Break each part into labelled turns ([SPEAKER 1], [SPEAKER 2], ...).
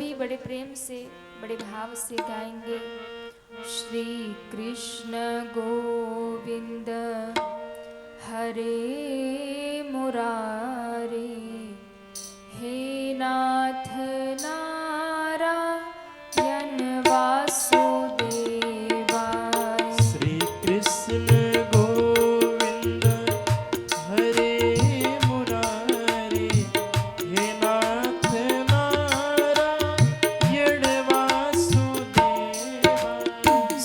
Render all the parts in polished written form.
[SPEAKER 1] सभी बड़े प्रेम से बड़े भाव से गाएंगे। श्री कृष्ण गोविंद हरे मुरारे, हे नाथ नारायण वासुदेवाय।
[SPEAKER 2] श्री कृष्ण गोविंद हरे मुरारे, हे नाथ नारायण वासुदेवाय।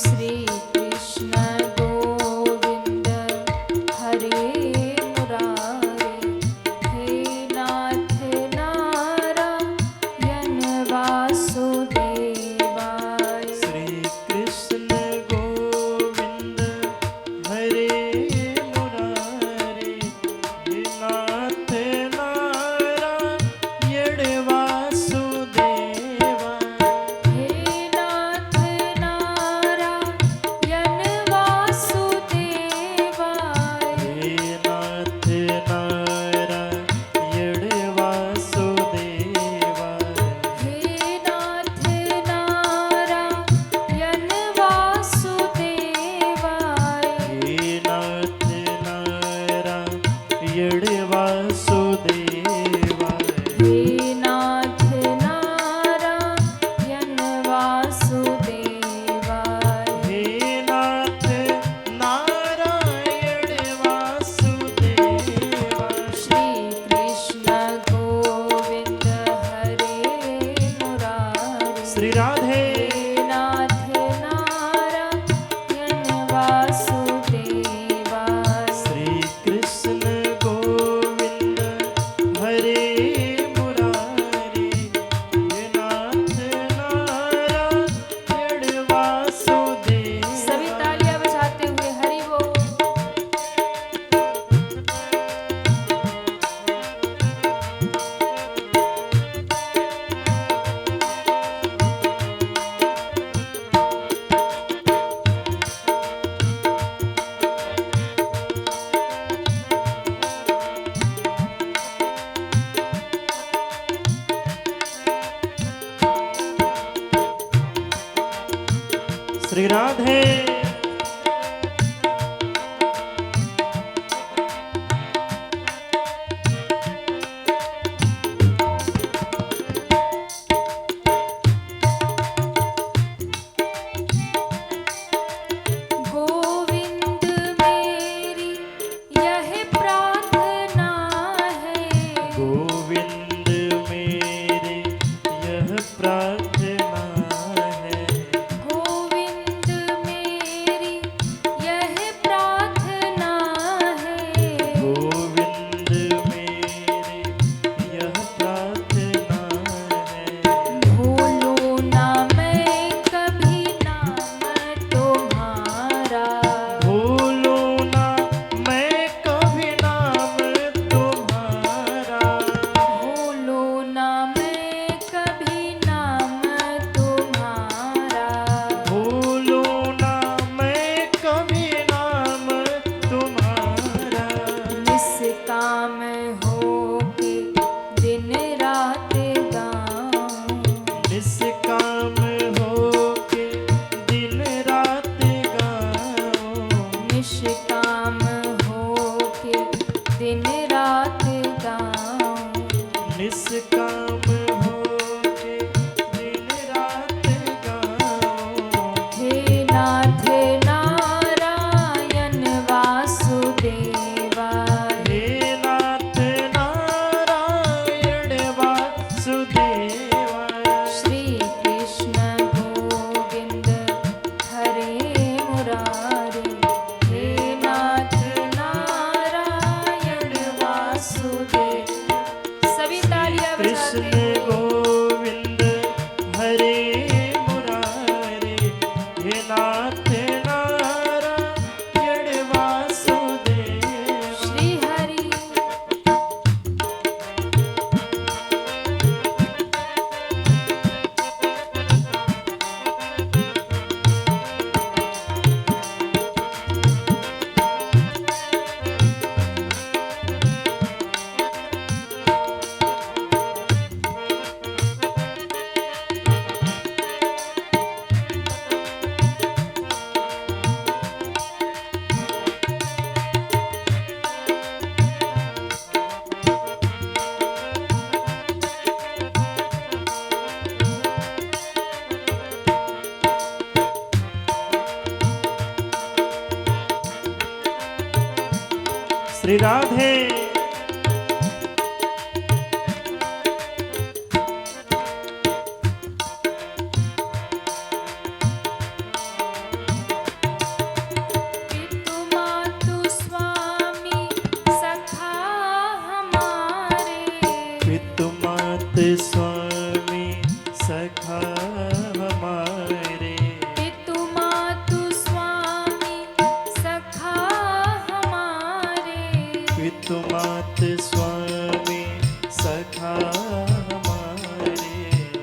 [SPEAKER 1] श्री कृष्ण गोविंद हरे मुरारे, हे नाथ नारायण वासुदेवाय।
[SPEAKER 2] श्री कृष्ण गोविंद हरे मुरारे, हे नाथ नारायण वासुदेवाय।
[SPEAKER 1] हे नाथ नारायण वासुदेवाय।
[SPEAKER 2] हे नाथ नारायण वासुदेवाय।
[SPEAKER 1] हे नाथ नारायण वासुदेवाय।
[SPEAKER 2] हे नाथ नारायण वासुदेवाय।
[SPEAKER 1] हे नाथ नारायण वासुदेवाय।
[SPEAKER 2] हे नाथ नारायण वासुदेवाय।
[SPEAKER 1] श्री कृष्ण गोविंद हरे मुरारे,
[SPEAKER 2] श्री राधे
[SPEAKER 1] हे नाथ नारायण वासुदेवाय।
[SPEAKER 2] श्री कृष्ण गोविंद हरे मुरारी, हे नाथ नारायण वासुदेव।
[SPEAKER 1] सभी तालियां बजाते हुए हरि बोल।
[SPEAKER 2] श्री राधे
[SPEAKER 1] गोविंद मेरी यह प्रार्थना है,
[SPEAKER 2] गोविंद मेरी यह प्रार्थना है।
[SPEAKER 1] गोविंद मेरी यह प्रार्थना है।
[SPEAKER 2] गोविंद मेरी यह प्रार्थना है।
[SPEAKER 1] भूलूं ना मैं कभी नाम तुम्हारा,
[SPEAKER 2] भूलूं ना मैं कभी नाम तुम्हारा।
[SPEAKER 1] भूलूं ना मैं कभी नाम तुम्हारा।
[SPEAKER 2] भूलूं ना मैं कभी नाम तुम्हारा।
[SPEAKER 1] निष्काम होके दिन रात गाऊं,
[SPEAKER 2] निष्काम होके दिन रात गाओ।
[SPEAKER 1] निष्काम होके दिन रात गाऊं।
[SPEAKER 2] निष्काम होके दिन रात गाओ।
[SPEAKER 1] हे नाथ नारायण वासुदेवाय।
[SPEAKER 2] हे नाथ नारायण वासुदेवाय।
[SPEAKER 1] श्री
[SPEAKER 2] सखा हमारे।
[SPEAKER 1] पितु मातु स्वामी सखा हमारे।
[SPEAKER 2] पितु मात स्वामी सखा हमारे।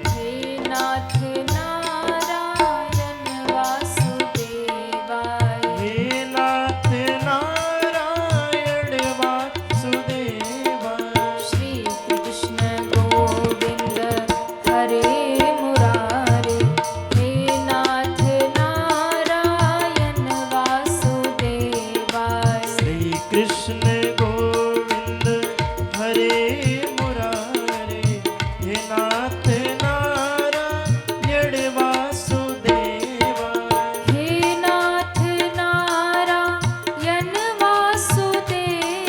[SPEAKER 1] हे नाथ नारायण वासुदेवाय।
[SPEAKER 2] हे नाथ नारायण वासुदेवाय।
[SPEAKER 1] श्री कृष्ण गोविंद हरे मुरारे। हे नाथ नारायण वासुदेवाय।
[SPEAKER 2] श्री कृष्ण गोविंद हरे मुरारे। हे नाथ नारायण वासुदेवाय।
[SPEAKER 1] हे नाथ नारायण वासुदेवाय।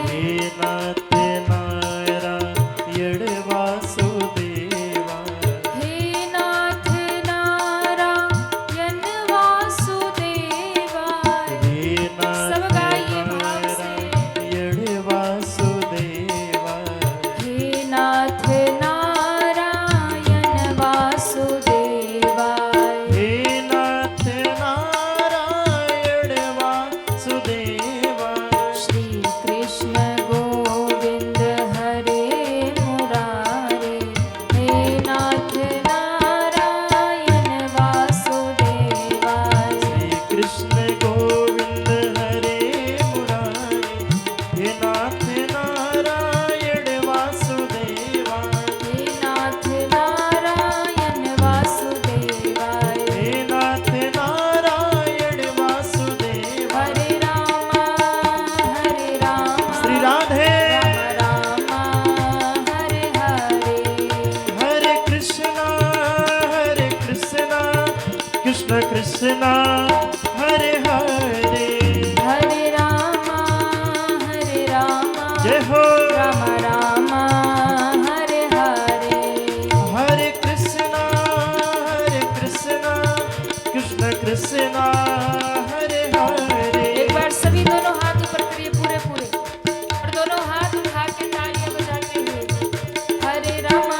[SPEAKER 2] हे नाथ नारायण वासुदेवाय।
[SPEAKER 1] हे नाथ नारायण वासुदेवाय।
[SPEAKER 2] हे नाथ
[SPEAKER 1] सब गाइए भाव से।
[SPEAKER 2] नारायण वासुदेवाय।
[SPEAKER 1] हे नाथ नारायण वासुदेवाय।
[SPEAKER 2] हे नाथ नारायण वासुदेवाय।
[SPEAKER 1] श्री कृष्ण गोविंद हरे मुरारे। हे नाथ नारायण वासुदेवाय।
[SPEAKER 2] श्री कृष्ण गोविंद हरे मुरारे। हे नाथ नारायण वासुदेवाय।
[SPEAKER 1] हे नाथ नारायण वासुदेवाय।
[SPEAKER 2] हे नाथ नारायण वासुदेवाय।
[SPEAKER 1] हरे राम
[SPEAKER 2] श्री राधे
[SPEAKER 1] राम राम हरे हरे।
[SPEAKER 2] हरे कृष्णा कृष्ण कृष्णा हरे हरे।
[SPEAKER 1] हरे राम
[SPEAKER 2] जय हो
[SPEAKER 1] राम राम हरे हरे।
[SPEAKER 2] हरे कृष्णा कृष्ण कृष्णा हरे हरे।
[SPEAKER 1] एक बार सभी दोनों हाथ ऊपर करिए पूरे पूरे और दोनों हाथ उठा के तालियां बजाते हुए। हरे राम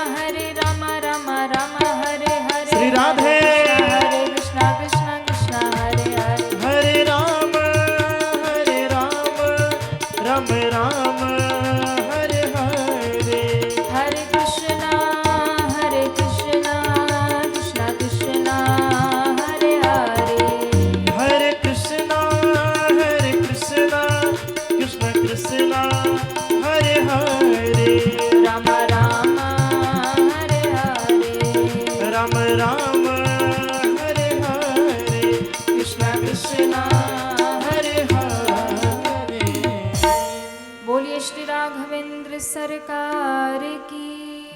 [SPEAKER 1] राम राम हरे हरे।
[SPEAKER 2] श्री राधे
[SPEAKER 1] हरे कृष्णा कृष्णा कृष्णा हरे हरे।
[SPEAKER 2] हरे राम राम राम हरे हरे।
[SPEAKER 1] हरे कृष्णा कृष्णा कृष्णा हरे हरे।
[SPEAKER 2] हरे कृष्णा कृष्ण कृष्णा हरे हरे।
[SPEAKER 1] राम राम हरे हरे।
[SPEAKER 2] राम राम हरे हरे।
[SPEAKER 1] कृष्णा कृष्णा
[SPEAKER 2] हरे हरे।
[SPEAKER 1] बोलिए श्री राघवेंद्र सरकार की।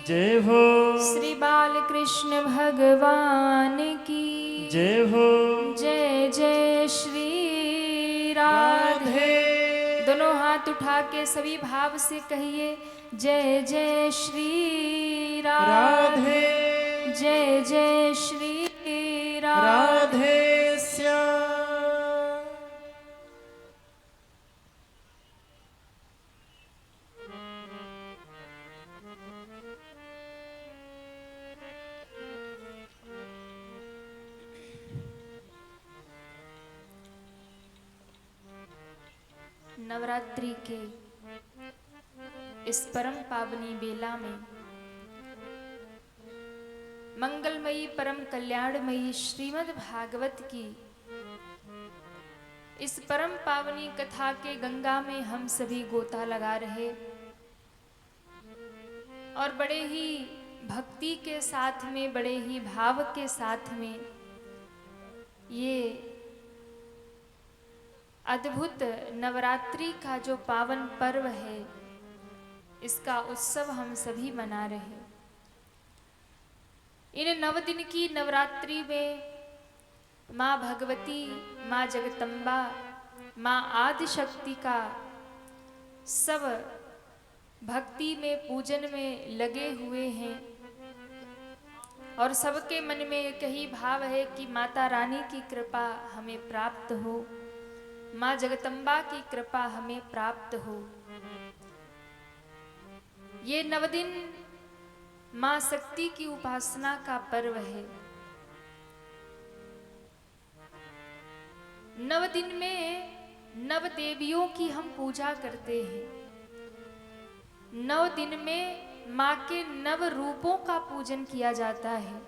[SPEAKER 2] जय हो
[SPEAKER 1] श्री बालकृष्ण भगवान की।
[SPEAKER 2] जय हो
[SPEAKER 1] जय जय श्री राधे।
[SPEAKER 2] राधे।
[SPEAKER 1] दोनों हाथ उठा के सभी भाव से कहिए जय जय श्री राधे।
[SPEAKER 2] राधे
[SPEAKER 1] जय जय श्री राधे।
[SPEAKER 2] राधे श्याम।
[SPEAKER 1] नवरात्रि के इस परम पावनी बेला में मंगलमयी परम कल्याणमयी श्रीमद् भागवत की इस परम पावनी कथा के गंगा में हम सभी गोता लगा रहे और बड़े ही भक्ति के साथ में, बड़े ही भाव के साथ में ये अद्भुत नवरात्रि का जो पावन पर्व है, इसका उत्सव हम सभी मना रहे। इन 9 दिन की नवरात्रि में माँ भगवती, माँ जगदम्बा, माँ आदिशक्ति का सब भक्ति में, पूजन में लगे हुए हैं और सबके मन में एक ही भाव है कि माता रानी की कृपा हमें प्राप्त हो, माँ जगदम्बा की कृपा हमें प्राप्त हो। ये 9 दिन माँ शक्ति की उपासना का पर्व है। नव दिन में नव देवियों की हम पूजा करते हैं। नव दिन में माँ के नव रूपों का पूजन किया जाता है।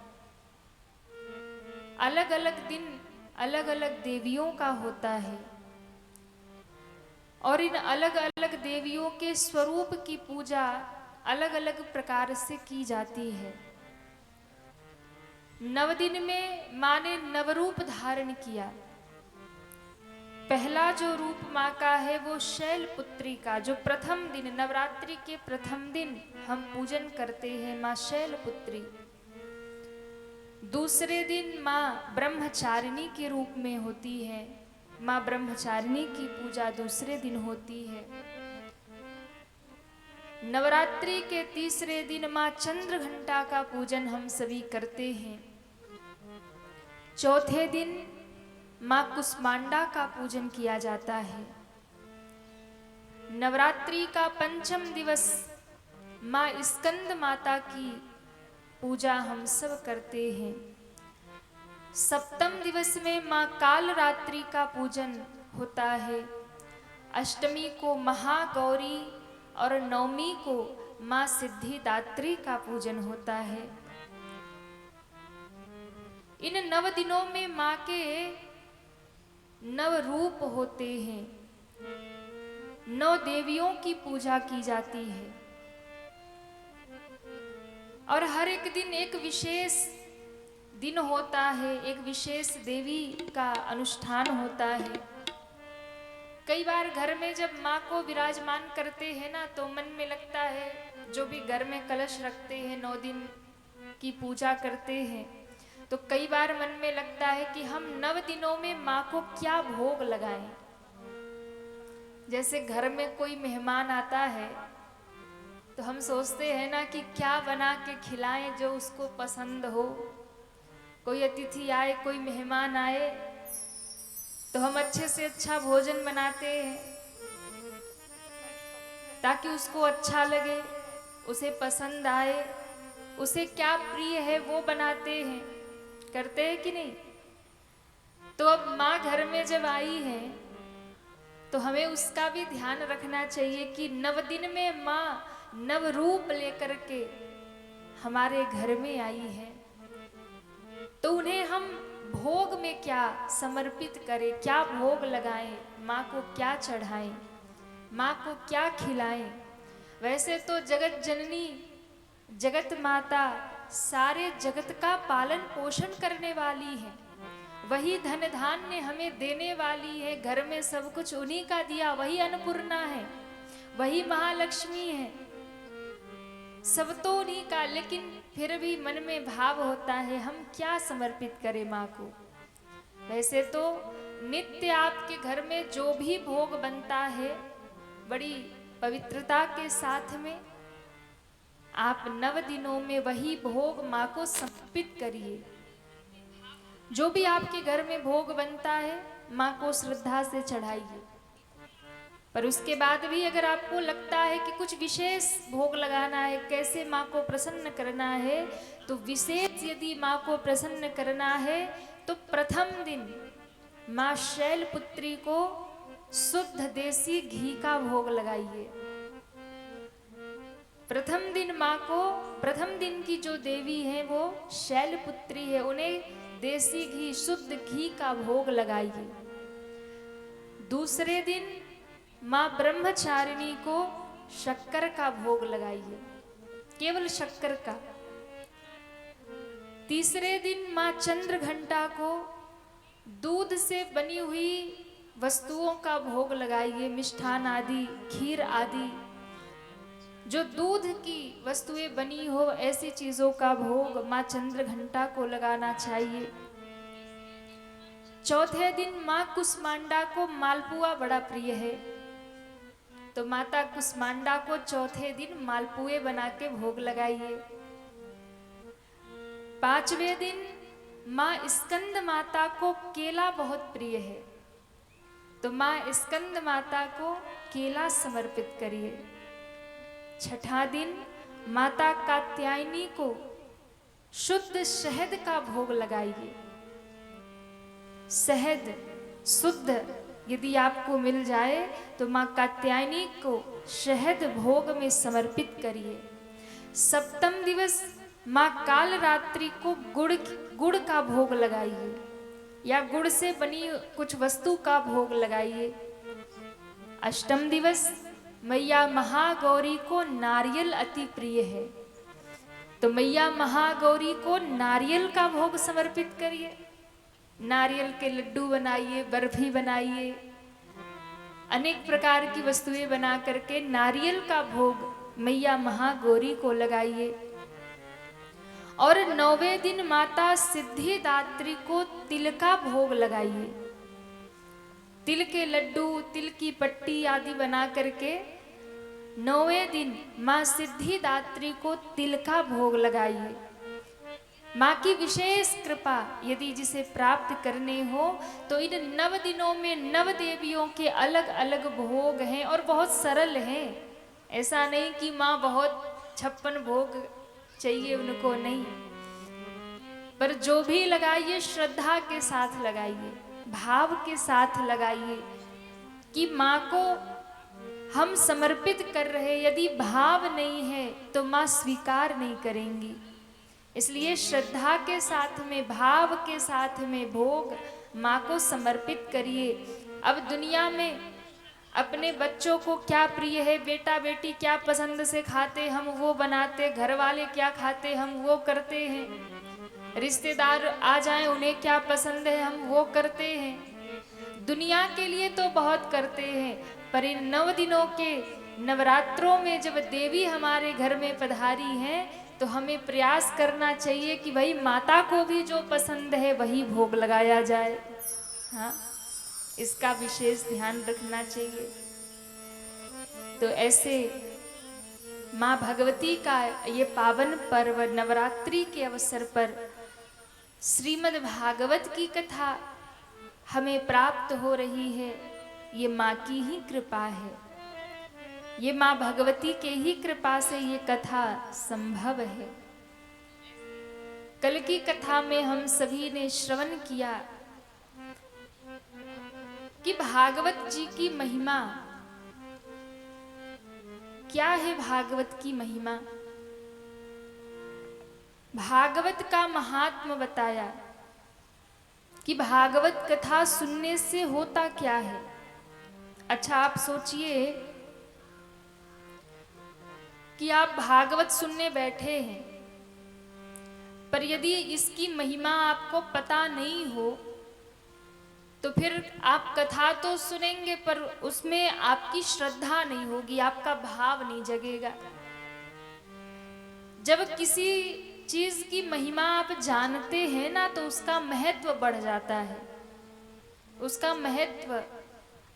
[SPEAKER 1] अलग अलग दिन अलग अलग देवियों का होता है और इन अलग अलग देवियों के स्वरूप की पूजा अलग अलग प्रकार से की जाती है। नव दिन में माँ ने नवरूप धारण किया। पहला जो रूप माँ का है वो शैलपुत्री का, जो प्रथम दिन नवरात्रि के प्रथम दिन हम पूजन करते हैं माँ शैलपुत्री। दूसरे दिन माँ ब्रह्मचारिणी के रूप में होती है। माँ ब्रह्मचारिणी की पूजा दूसरे दिन होती है। नवरात्रि के तीसरे दिन माँ चंद्रघंटा का पूजन हम सभी करते हैं। चौथे दिन माँ कुष्मांडा का पूजन किया जाता है। नवरात्रि का पंचम दिवस माँ स्कंद माता की पूजा हम सब करते हैं। सप्तम दिवस में माँ काल रात्रि का पूजन होता है। अष्टमी को महागौरी और नवमी को माँ सिद्धिदात्री का पूजन होता है। इन नव दिनों में माँ के नव रूप होते हैं। नौ देवियों की पूजा की जाती है और हर एक दिन एक विशेष दिन होता है, एक विशेष देवी का अनुष्ठान होता है। कई बार घर में जब माँ को विराजमान करते हैं ना, तो मन में लगता है, जो भी घर में कलश रखते हैं 9 दिन की पूजा करते हैं, तो कई बार मन में लगता है कि हम 9 दिनों में माँ को क्या भोग लगाएं। जैसे घर में कोई मेहमान आता है तो हम सोचते हैं ना कि क्या बना के खिलाएं जो उसको पसंद हो। कोई अतिथि आए, कोई मेहमान आए, तो हम अच्छे से अच्छा भोजन बनाते हैं ताकि उसको अच्छा लगे, उसे पसंद आए, उसे क्या प्रिय है वो बनाते हैं, करते हैं कि नहीं। तो अब माँ घर में जब आई है तो हमें उसका भी ध्यान रखना चाहिए कि 9 दिन में माँ नव रूप लेकर के हमारे घर में आई है, तो उन्हें हम भोग में क्या समर्पित करें, क्या भोग लगाएं, माँ को क्या चढ़ाएं, माँ को क्या खिलाएं। वैसे तो जगत जननी, जगत माता सारे जगत का पालन पोषण करने वाली है। वही धन धान्य हमें देने वाली है। घर में सब कुछ उन्हीं का दिया, वही अन्नपूर्णा है, वही महालक्ष्मी है, सब तो उन्हीं का। लेकिन फिर भी मन में भाव होता है हम क्या समर्पित करें माँ को। वैसे तो नित्य आपके घर में जो भी भोग बनता है, बड़ी पवित्रता के साथ में आप 9 दिनों में वही भोग माँ को समर्पित करिए। जो भी आपके घर में भोग बनता है माँ को श्रद्धा से चढ़ाइए। पर उसके बाद भी अगर आपको लगता है कि कुछ विशेष भोग लगाना है, कैसे माँ को प्रसन्न करना है, तो विशेष यदि माँ को प्रसन्न करना है तो प्रथम दिन माँ शैलपुत्री को शुद्ध देसी घी का भोग लगाइए। प्रथम दिन माँ को, प्रथम दिन की जो देवी है वो शैलपुत्री है, उन्हें देसी घी, शुद्ध घी का भोग लगाइए। दूसरे दिन माँ ब्रह्मचारिणी को शक्कर का भोग लगाइए, केवल शक्कर का। तीसरे दिन माँ चंद्रघंटा को दूध से बनी हुई वस्तुओं का भोग लगाइए, मिष्ठान आदि, खीर आदि, जो दूध की वस्तुएं बनी हो ऐसी चीजों का भोग माँ चंद्रघंटा को लगाना चाहिए। चौथे दिन माँ कुष्मांडा को मालपुआ बड़ा प्रिय है, तो माता कुष्मांडा को चौथे दिन मालपुए बना के भोग लगाइए। पांचवें दिन माँ स्कंद माता को केला बहुत प्रिय है, तो माँ स्कंद माता को केला समर्पित करिए। छठा दिन माता कात्यायनी को शुद्ध शहद का भोग लगाइए। शहद शुद्ध यदि आपको मिल जाए तो माँ कात्यायनी को शहद भोग में समर्पित करिए। सप्तम दिवस माँ काल रात्रि को गुड़ का भोग लगाइए या गुड़ से बनी कुछ वस्तु का भोग लगाइए। अष्टम दिवस मैया महागौरी को नारियल अति प्रिय है, तो मैया महागौरी को नारियल का भोग समर्पित करिए। नारियल के लड्डू बनाइए, बर्फी बनाइए, अनेक प्रकार की वस्तुएं बना करके नारियल का भोग मैया महागौरी को लगाइए। और 9वें दिन माता सिद्धिदात्री को तिल का भोग लगाइए। तिल के लड्डू, तिल की पट्टी आदि बना करके 9वें दिन माँ सिद्धिदात्री को तिल का भोग लगाइए। माँ की विशेष कृपा यदि जिसे प्राप्त करने हो तो इन 9 दिनों में 9 देवियों के अलग अलग भोग हैं और बहुत सरल हैं। ऐसा नहीं कि माँ बहुत 56 भोग चाहिए उनको, नहीं, पर जो भी लगाइए श्रद्धा के साथ लगाइए, भाव के साथ लगाइए कि माँ को हम समर्पित कर रहे। यदि भाव नहीं है तो माँ स्वीकार नहीं करेंगी। इसलिए श्रद्धा के साथ में, भाव के साथ में भोग माँ को समर्पित करिए। अब दुनिया में अपने बच्चों को क्या प्रिय है, बेटा बेटी क्या पसंद से खाते हम वो बनाते, घर वाले क्या खाते हम वो करते हैं, रिश्तेदार आ जाएं उन्हें क्या पसंद है हम वो करते हैं। दुनिया के लिए तो बहुत करते हैं, पर इन 9 दिनों के नवरात्रों में जब देवी हमारे घर में पधारी हैं तो हमें प्रयास करना चाहिए कि भाई माता को भी जो पसंद है वही भोग लगाया जाए। हाँ, इसका विशेष ध्यान रखना चाहिए। तो ऐसे माँ भगवती का ये पावन पर्व नवरात्रि के अवसर पर श्रीमद् भागवत की कथा हमें प्राप्त हो रही है। ये माँ की ही कृपा है, ये माँ भगवती के ही कृपा से ये कथा संभव है। कल की कथा में हम सभी ने श्रवण किया कि भागवत जी की महिमा क्या है। भागवत की महिमा, भागवत का महात्म बताया कि भागवत कथा सुनने से होता क्या है। अच्छा, आप सोचिए कि आप भागवत सुनने बैठे हैं, पर यदि इसकी महिमा आपको पता नहीं हो तो फिर आप कथा तो सुनेंगे पर उसमें आपकी श्रद्धा नहीं होगी, आपका भाव नहीं जगेगा। जब किसी चीज की महिमा आप जानते हैं ना तो उसका महत्व बढ़ जाता है, उसका महत्व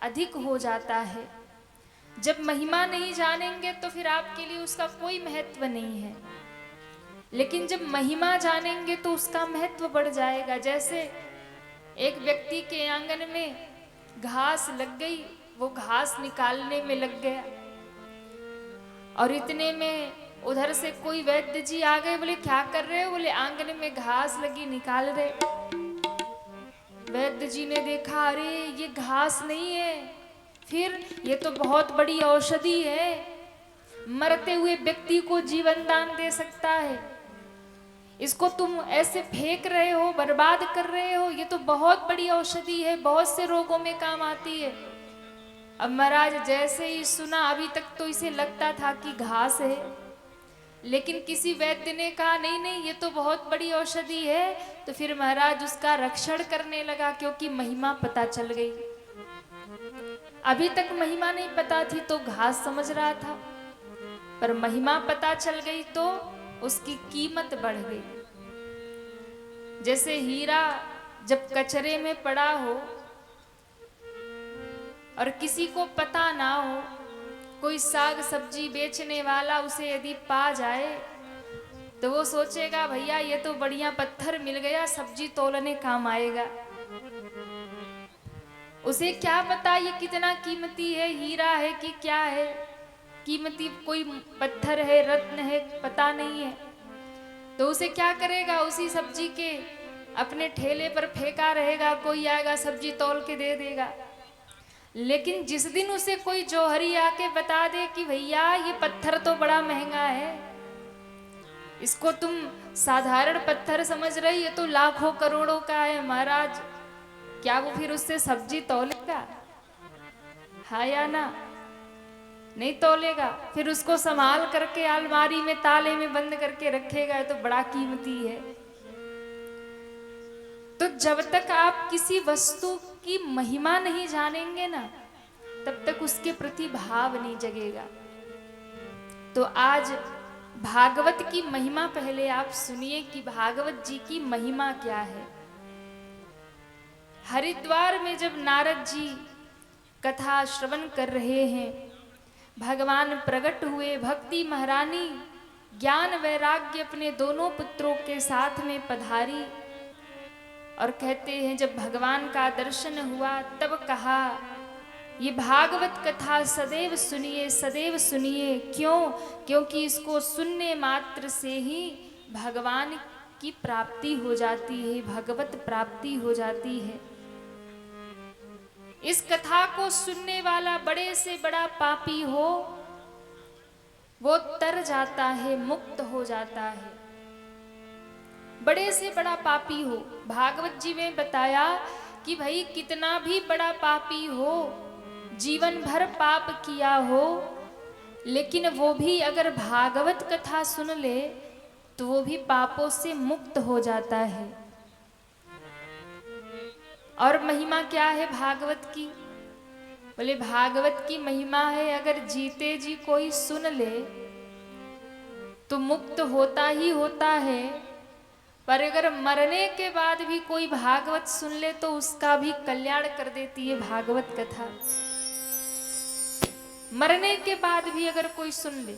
[SPEAKER 1] अधिक हो जाता है। जब महिमा नहीं जानेंगे तो फिर आपके लिए उसका कोई महत्व नहीं है, लेकिन जब महिमा जानेंगे तो उसका महत्व बढ़ जाएगा। जैसे एक व्यक्ति के आंगन में घास लग गई, वो घास निकालने में लग गया और इतने में उधर से कोई वैद्य जी आ गए। बोले क्या कर रहे हो? बोले आंगन में घास लगी, निकाल रहे। वैद्य जी ने देखा, अरे ये घास नहीं है, फिर ये तो बहुत बड़ी औषधि है, मरते हुए व्यक्ति को जीवन दान दे सकता है, इसको तुम ऐसे फेंक रहे हो, बर्बाद कर रहे हो, ये तो बहुत बड़ी औषधि है, बहुत से रोगों में काम आती है। अब महाराज जैसे ही सुना, अभी तक तो इसे लगता था कि घास है, लेकिन किसी वैद्य ने कहा नहीं नहीं ये तो बहुत बड़ी औषधि है, तो फिर महाराज उसका रक्षण करने लगा, क्योंकि महिमा पता चल गई। अभी तक महिमा नहीं पता थी तो घास समझ रहा था, पर महिमा पता चल गई तो उसकी कीमत बढ़ गई। जैसे हीरा जब कचरे में पड़ा हो और किसी को पता ना हो, कोई साग सब्जी बेचने वाला उसे यदि पा जाए तो वो सोचेगा भैया ये तो बढ़िया पत्थर मिल गया, सब्जी तोलने काम आएगा। उसे क्या पता ये कितना कीमती है, हीरा है कि क्या है। कीमती कोई पत्थर है, रत्न है, पता नहीं है, तो उसे क्या करेगा? उसी सब्जी के अपने ठेले पर फेंका रहेगा, कोई आएगा सब्जी तौल के दे देगा। लेकिन जिस दिन उसे कोई जौहरी आके बता दे कि भैया ये पत्थर तो बड़ा महंगा है, इसको तुम साधारण पत्थर समझ रही, ये तो लाखों करोड़ों का है महाराज, क्या वो फिर उससे सब्जी तौलेगा? हाँ या ना? नहीं तौलेगा। फिर उसको संभाल करके अलमारी में ताले में बंद करके रखेगा, तो बड़ा कीमती है। तो जब तक आप किसी वस्तु की महिमा नहीं जानेंगे ना, तब तक उसके प्रति भाव नहीं जगेगा। तो आज भागवत की महिमा पहले आप सुनिए कि भागवत जी की महिमा क्या है। हरिद्वार में जब नारद जी कथा श्रवण कर रहे हैं, भगवान प्रकट हुए, भक्ति महारानी ज्ञान वैराग्य अपने दोनों पुत्रों के साथ में पधारी और कहते हैं जब भगवान का दर्शन हुआ तब कहा ये भागवत कथा सदैव सुनिए, सदैव सुनिए। क्यों? क्योंकि इसको सुनने मात्र से ही भगवान की प्राप्ति हो जाती है, भगवत प्राप्ति हो जाती है। इस कथा को सुनने वाला बड़े से बड़ा पापी हो, वो तर जाता है, मुक्त हो जाता है। बड़े से बड़ा पापी हो, भागवत जी में बताया कि भाई कितना भी बड़ा पापी हो, जीवन भर पाप किया हो, लेकिन वो भी अगर भागवत कथा सुन ले तो वो भी पापों से मुक्त हो जाता है। और महिमा क्या है भागवत की? बोले भागवत की महिमा है अगर जीते जी कोई सुन ले तो मुक्त होता ही होता है, पर अगर मरने के बाद भी कोई भागवत सुन ले तो उसका भी कल्याण कर देती है भागवत कथा। मरने के बाद भी अगर कोई सुन ले,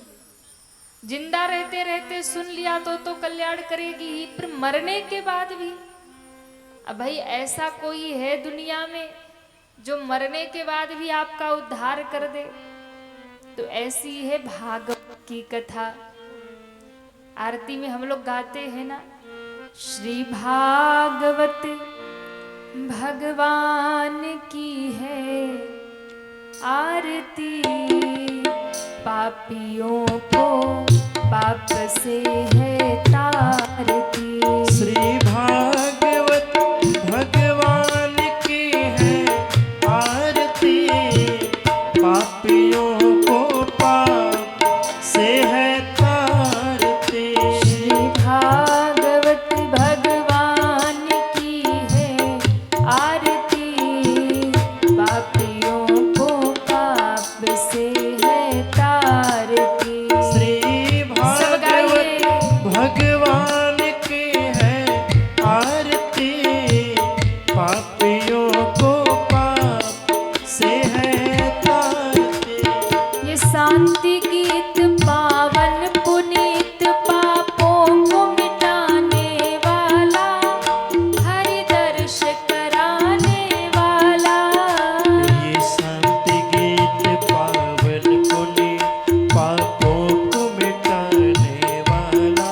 [SPEAKER 1] जिंदा रहते रहते सुन लिया तो कल्याण करेगी ही, पर मरने के बाद भी। अब भाई ऐसा कोई है दुनिया में जो मरने के बाद भी आपका उद्धार कर दे? तो ऐसी है भागवत की कथा। आरती में हम लोग गाते हैं ना, श्री भागवत भगवान की है आरती, पापियों को पाप से है तारती।
[SPEAKER 2] श्री भागवत भगवान की है आरती, पापियों को पाप से है तारती।
[SPEAKER 1] श्री भागवत भगवान की है आरती, पापियों को पाप से है तारती।
[SPEAKER 2] श्री भागवत भगवान की है आरती, पापियों को पाप से है तारती।
[SPEAKER 1] ये शांति गीत पावन पुनीत, पापों को मिटाने वाला, हरि दर्श कराने वाला।
[SPEAKER 2] ये शांति गीत पावन पुनीत, पापों को मिटाने वाला,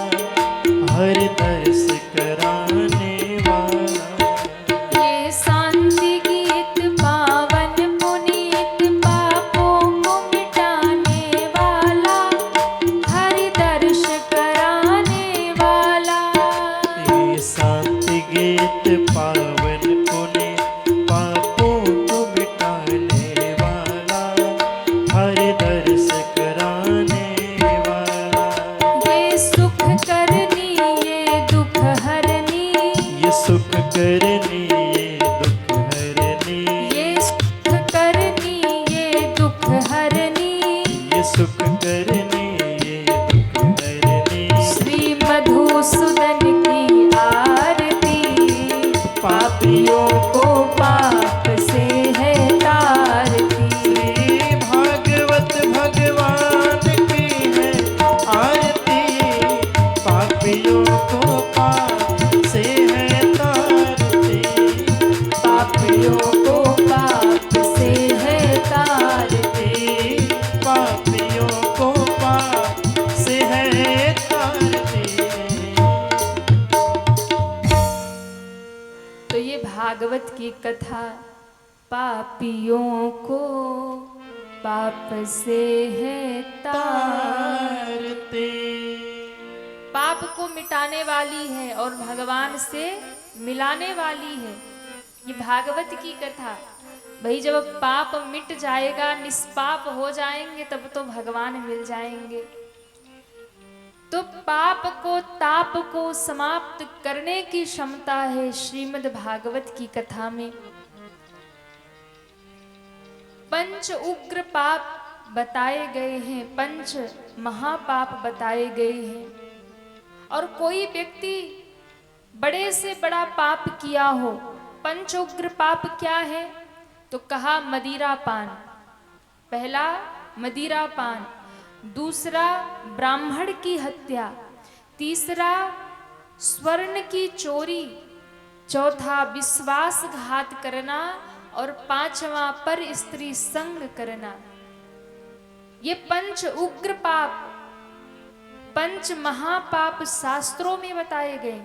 [SPEAKER 2] हर दर्श कराने वाला।
[SPEAKER 1] ये शांति गीत पावन पुनीत, पापों को मिटाने वाला, हरि दर्श कराने वाला।
[SPEAKER 2] ये शांति गीत पावन पुनीत, पापों को मिटाने वाला, हर दर्श कराने वाला।
[SPEAKER 1] ये सुख करनी ये दुख हरनी,
[SPEAKER 2] ये सुख करनी ये दुख हरनी,
[SPEAKER 1] ये सुख करनी ये दुख हरनी।
[SPEAKER 2] ये सुख करनी ये दुख हरनी।
[SPEAKER 1] श्री मधुसूदन की आरती, पापियों को पाप से है तारती।
[SPEAKER 2] श्री भागवत भगवान की है आरती, पापियों को पाप से है तारती।
[SPEAKER 1] ये भागवत की कथा पापियों को पाप से है
[SPEAKER 2] तारते।
[SPEAKER 1] पाप को मिटाने वाली है और भगवान से मिलाने वाली है ये भागवत की कथा। भाई जब पाप मिट जाएगा, निष्पाप हो जाएंगे, तब तो भगवान मिल जाएंगे। तो पाप को, ताप को समाप्त करने की क्षमता है श्रीमद् भागवत की कथा में। पंच उग्र पाप बताए गए हैं, पंच महापाप बताए गए हैं। और कोई व्यक्ति बड़े से बड़ा पाप किया हो, पंच उग्र पाप क्या है? तो कहा मदिरा पान। पहला मदिरा पान, दूसरा ब्राह्मण की हत्या, तीसरा स्वर्ण की चोरी, चौथा विश्वासघात करना और पांचवा पर स्त्री संग करना। ये पंच उग्र पाप, पंच महापाप शास्त्रों में बताए गए।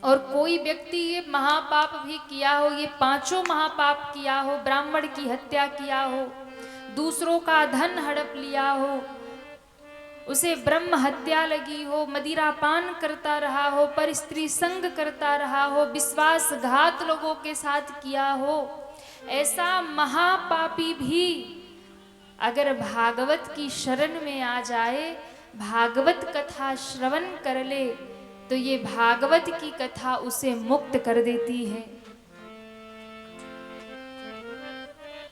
[SPEAKER 1] और कोई व्यक्ति ये महापाप भी किया हो, ये पांचों महापाप किया हो, ब्राह्मण की हत्या किया हो, दूसरों का धन हड़प लिया हो, उसे ब्रह्म हत्या लगी हो, मदिरा पान करता रहा हो, पर स्त्री संग करता रहा हो, विश्वासघात लोगों के साथ किया हो, ऐसा महापापी भी अगर भागवत की शरण में आ जाए, भागवत कथा श्रवण कर ले, तो ये भागवत की कथा उसे मुक्त कर देती है।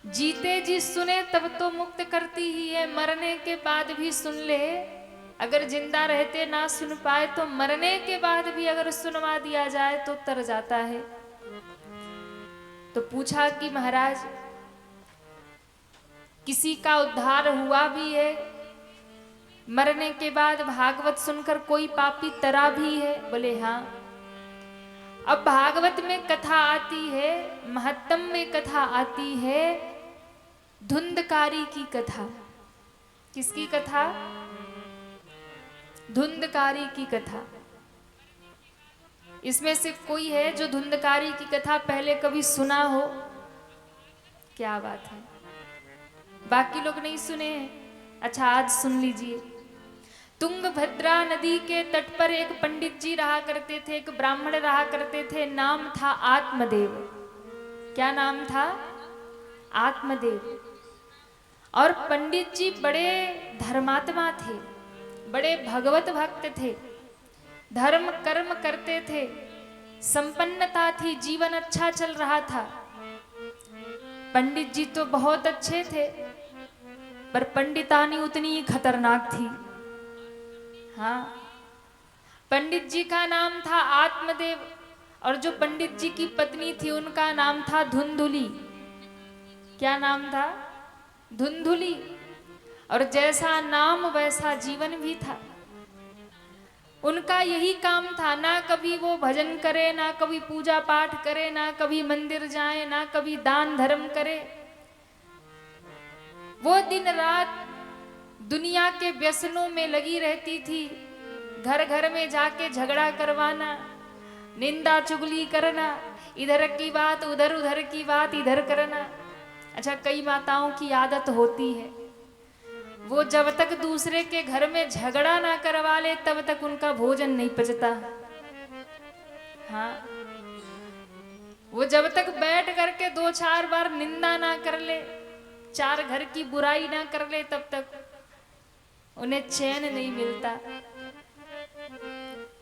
[SPEAKER 1] जीते जी सुने तब तो मुक्त करती ही है, मरने के बाद भी सुन ले। अगर जिंदा रहते ना सुन पाए तो मरने के बाद भी अगर सुनवा दिया जाए तो तर जाता है। तो पूछा कि महाराज किसी का उद्धार हुआ भी है, मरने के बाद भागवत सुनकर कोई पापी तरा भी है? बोले हाँ। अब भागवत में कथा आती है, महत्तम में कथा आती है धुंधकारी की कथा। किसकी कथा? धुंधकारी की कथा। इसमें से कोई है जो धुंधकारी की कथा पहले कभी सुना हो? क्या बात है, बाकी लोग नहीं सुने हैं। अच्छा आज सुन लीजिए। तुंगभद्रा नदी के तट पर एक पंडित जी रहा करते थे, एक ब्राह्मण रहा करते थे, नाम था आत्मदेव। क्या नाम था? आत्मदेव। और पंडित जी बड़े धर्मात्मा थे, बड़े भगवत भक्त थे, धर्म कर्म करते थे, संपन्नता थी, जीवन अच्छा चल रहा था। पंडित जी तो बहुत अच्छे थे, पर पंडितानी उतनी ही खतरनाक थी। हाँ, पंडित जी का नाम था आत्मदेव, और जो पंडित जी की पत्नी थी उनका नाम था धुंधुली। क्या नाम था? धुंधुली। और जैसा नाम वैसा जीवन भी था। उनका यही काम था, ना कभी वो भजन करे, ना कभी पूजा पाठ करे, ना कभी मंदिर जाए, ना कभी दान धर्म करे। वो दिन रात दुनिया के व्यसनों में लगी रहती थी। घर घर में जाके झगड़ा करवाना, निंदा चुगली करना, इधर की बात उधर, उधर की बात इधर करना। अच्छा कई माताओं की आदत होती है, वो जब तक दूसरे के घर में झगड़ा ना करवा ले तब तक उनका भोजन नहीं पचता। हाँ, वो जब तक बैठ करके 2-4 बार निंदा ना कर ले, 4 घर की बुराई ना कर ले, तब तक उन्हें चैन नहीं मिलता।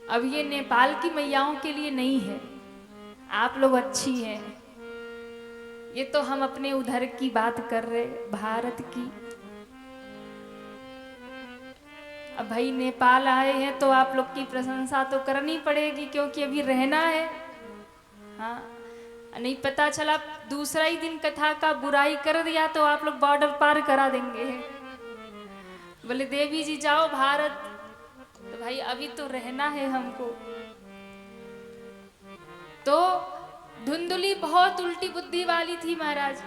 [SPEAKER 1] अब ये नेपाल की मैयाओं के लिए नहीं है, आप लोग अच्छी हैं। ये तो हम अपने उधर की बात कर रहे, भारत की। अब भाई नेपाल आए हैं तो आप लोग की प्रशंसा तो करनी पड़ेगी, क्योंकि अभी रहना है। हाँ, नहीं पता चला दूसरा ही दिन कथा का बुराई कर दिया तो आप लोग बॉर्डर पार करा देंगे। बोले देवी जी जाओ भारत, तो भाई अभी तो रहना है हमको। तो धुंधुली बहुत उल्टी बुद्धि वाली थी महाराज।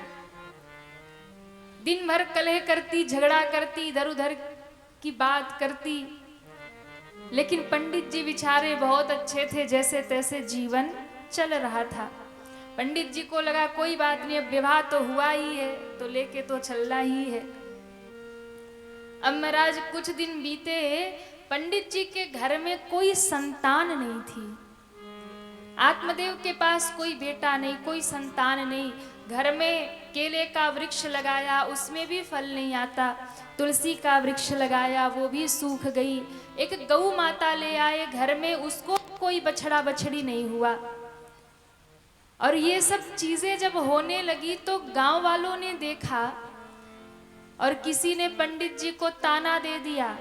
[SPEAKER 1] दिन भर कलह करती, झगड़ा करती, इधर उधर की बात करती। लेकिन पंडित जी बेचारे बहुत अच्छे थे, जैसे तैसे जीवन चल रहा था। पंडित जी को लगा कोई बात नहीं, अब विवाह तो हुआ ही है तो लेके तो चलना ही है। अब महाराज कुछ दिन बीते, पंडित जी के घर में कोई संतान नहीं थी। आत्मदेव के पास कोई बेटा नहीं, कोई संतान नहीं। घर में केले का वृक्ष लगाया, उसमें भी फल नहीं आता। तुलसी का वृक्ष लगाया, वो भी सूख गई। एक गौ माता ले आए घर में, उसको कोई बछड़ा बछड़ी नहीं हुआ। और ये सब चीजें जब होने लगी तो गांव वालों ने देखा और किसी ने पंडित जी को ताना दे दिया,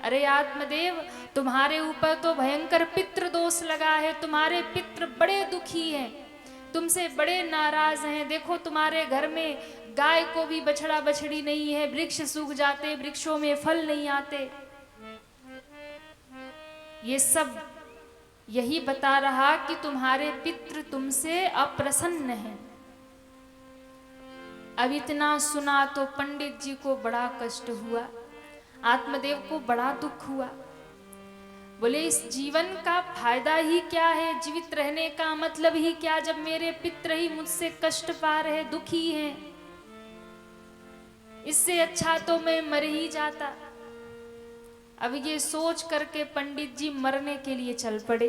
[SPEAKER 1] अरे आत्मदेव, तुम्हारे ऊपर तो भयंकर पितृ दोष लगा है, तुम्हारे पितृ बड़े दुखी हैं, तुमसे बड़े नाराज हैं। देखो तुम्हारे घर में गाय को भी बछड़ा बछड़ी नहीं है, वृक्ष सूख जाते, वृक्षों में फल नहीं आते। ये सब यही बता रहा कि तुम्हारे पितृ तुमसे अप्रसन्न हैं। अब इतना सुना तो पंडित जी को बड़ा कष्ट हुआ, आत्मदेव को बड़ा दुख हुआ। बोले इस जीवन का फायदा ही क्या है, जीवित रहने का मतलब ही क्या, जब मेरे पितृ ही मुझसे कष्ट पा रहे, दुखी हैं। इससे अच्छा तो मैं मर ही जाता। अब ये सोच करके पंडित जी मरने के लिए चल पड़े।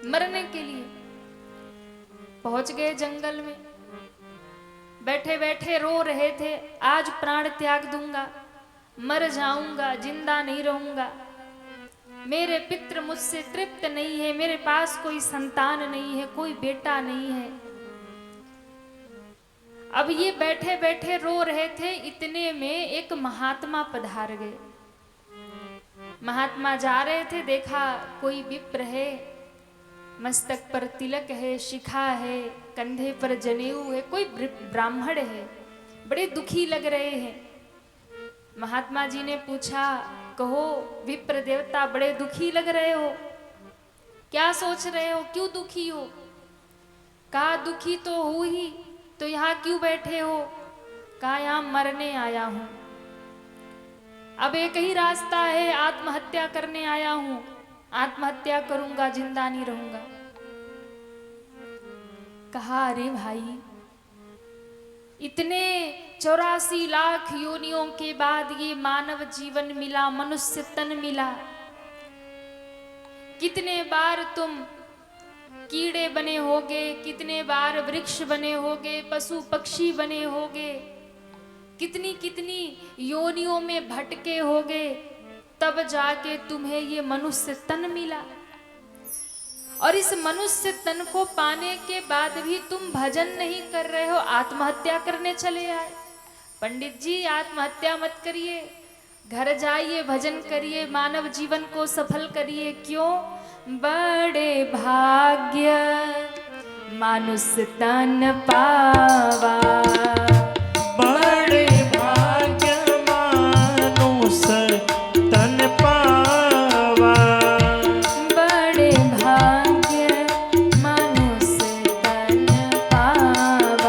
[SPEAKER 1] मरने के लिए पहुंच गए जंगल में। बैठे बैठे रो रहे थे, आज प्राण त्याग दूंगा, मर जाऊंगा, जिंदा नहीं रहूंगा। मेरे पितृ मुझसे तृप्त नहीं है, मेरे पास कोई संतान नहीं है, कोई बेटा नहीं है। अब ये बैठे बैठे रो रहे थे, इतने में एक महात्मा पधार गए। महात्मा जा रहे थे, देखा कोई विप्र है, मस्तक पर तिलक है, शिखा है, कंधे पर जनेऊ है, कोई ब्राह्मण है, बड़े दुखी लग रहे हैं। महात्मा जी ने पूछा, कहो विप्र देवता, बड़े दुखी लग रहे हो, क्या सोच रहे हो, क्यों दुखी हो? कहा दुखी तो हूं ही, तो यहाँ क्यों बैठे हो? कहा यहाँ मरने आया हूं, अब एक ही रास्ता है, आत्महत्या करने आया हूं, आत्महत्या करूंगा, जिंदा नहीं रहूंगा। कहा अरे भाई, इतने 84 लाख योनियों के बाद ये मानव जीवन मिला, मनुष्य तन मिला। कितने बार तुम कीड़े बने होगे, कितने बार वृक्ष बने होगे, पशु पक्षी बने होगे, कितनी कितनी योनियों में भटके होगे, तब जाके तुम्हें ये मनुष्य तन मिला। और इस मनुष्य तन को पाने के बाद भी तुम भजन नहीं कर रहे हो, आत्महत्या करने चले आए। पंडित जी आत्महत्या मत करिए, घर जाइए, भजन करिए, मानव जीवन को सफल करिए। क्यों? बड़े भाग्य मानुष तन पावा,
[SPEAKER 2] बड़े भाग्य मानुष तन पावा,
[SPEAKER 1] बड़े भाग्य मानुष तन पावा,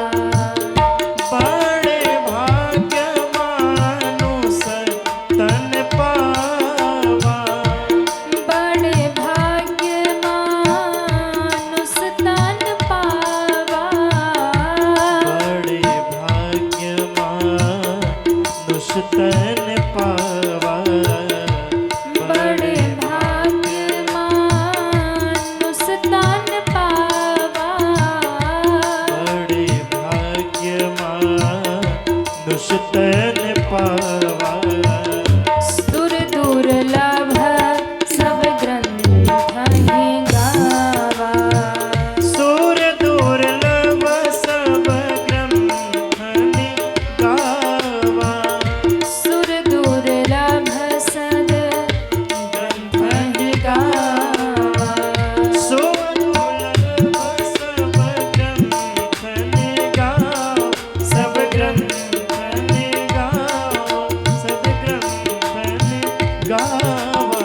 [SPEAKER 2] बड़े भाग्य मानुष तन पावा,
[SPEAKER 1] बड़े भाग्य मानुष तन पावा,
[SPEAKER 2] बड़े भाग्य मानुष तन पावा,
[SPEAKER 1] बड़े भाग्य मानुष तन पावा,
[SPEAKER 2] बड़े भाग्य मानुष तन पावा।
[SPEAKER 1] सुर दुर्लभ सब ग्रंथ ही गावा,
[SPEAKER 2] सुर दुर्लभ सब ग्रंथन गावा,
[SPEAKER 1] सुर दुर्लभ सब ग्रंथ ही गावा,
[SPEAKER 2] सुर दुर्लभ सब ग्रंथन गावा, सब ग्रंथन गावा, सब ग्रंथन गावा।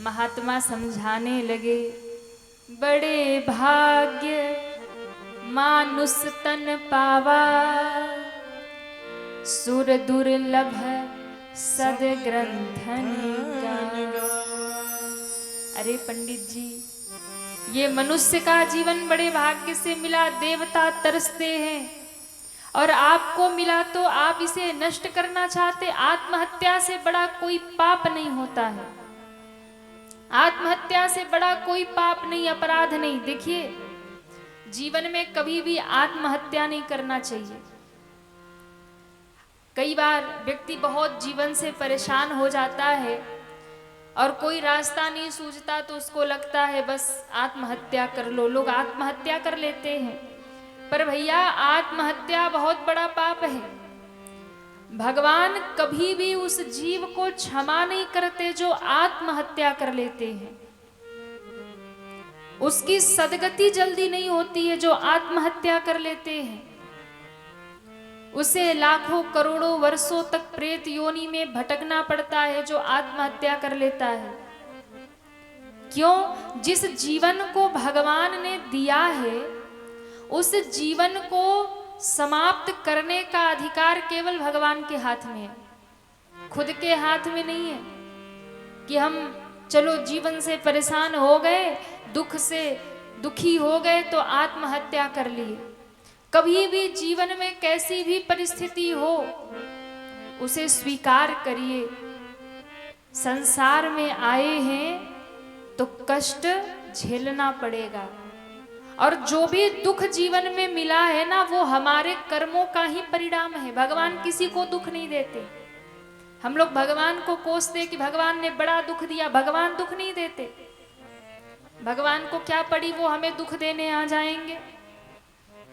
[SPEAKER 1] महात्मा समझाने लगे, बड़े भाग्य मानुष तन पावा, सुर दुर्लभ सद ग्रंथन गावा। अरे पंडित जी, ये मनुष्य का जीवन बड़े भाग्य से मिला, देवता तरसते हैं, और आपको मिला तो आप इसे नष्ट करना चाहते। आत्महत्या से बड़ा कोई पाप नहीं होता है, आत्महत्या से बड़ा कोई पाप नहीं, अपराध नहीं। देखिए, जीवन में कभी भी आत्महत्या नहीं करना चाहिए। कई बार व्यक्ति बहुत जीवन से परेशान हो जाता है और कोई रास्ता नहीं सूझता तो उसको लगता है बस आत्महत्या कर लो, लोग आत्महत्या कर लेते हैं। पर भैया, आत्महत्या बहुत बड़ा पाप है। भगवान कभी भी उस जीव को क्षमा नहीं करते जो आत्महत्या कर लेते हैं। उसकी सदगति जल्दी नहीं होती है जो आत्महत्या कर लेते हैं। उसे लाखों करोड़ों वर्षों तक प्रेत योनि में भटकना पड़ता है जो आत्महत्या कर लेता है। क्यों? जिस जीवन को भगवान ने दिया है, उस जीवन को समाप्त करने का अधिकार केवल भगवान के हाथ में है, खुद के हाथ में नहीं है। कि हम चलो जीवन से परेशान हो गए, दुख से दुखी हो गए तो आत्महत्या कर लिए। कभी भी जीवन में कैसी भी परिस्थिति हो, उसे स्वीकार करिए। संसार में आए हैं तो कष्ट झेलना पड़ेगा, और जो भी दुख जीवन में मिला है ना, वो हमारे कर्मों का ही परिणाम है। भगवान किसी को दुख नहीं देते। हम लोग भगवान को कोसते कि भगवान ने बड़ा दुख दिया। भगवान दुख नहीं देते। भगवान को क्या पड़ी, वो हमें दुख देने आ जाएंगे।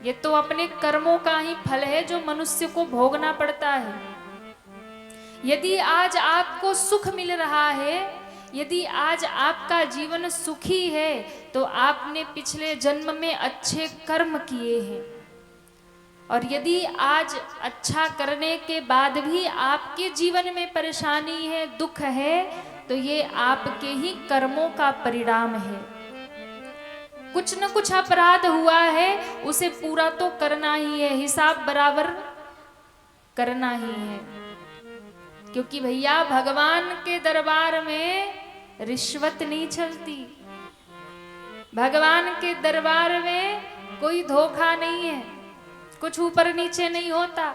[SPEAKER 1] ये तो अपने कर्मों का ही फल है जो मनुष्य को भोगना पड़ता है। यदि आज आपको सुख मिल रहा है, यदि आज आपका जीवन सुखी है, तो आपने पिछले जन्म में अच्छे कर्म किए हैं। और यदि आज अच्छा करने के बाद भी आपके जीवन में परेशानी है, दुख है, तो ये आपके ही कर्मों का परिणाम है। कुछ न कुछ अपराध हुआ है, उसे पूरा तो करना ही है, हिसाब बराबर करना ही है। क्योंकि भैया, भगवान के दरबार में रिश्वत नहीं चलती। भगवान के दरबार में कोई धोखा नहीं है, कुछ ऊपर नीचे नहीं होता।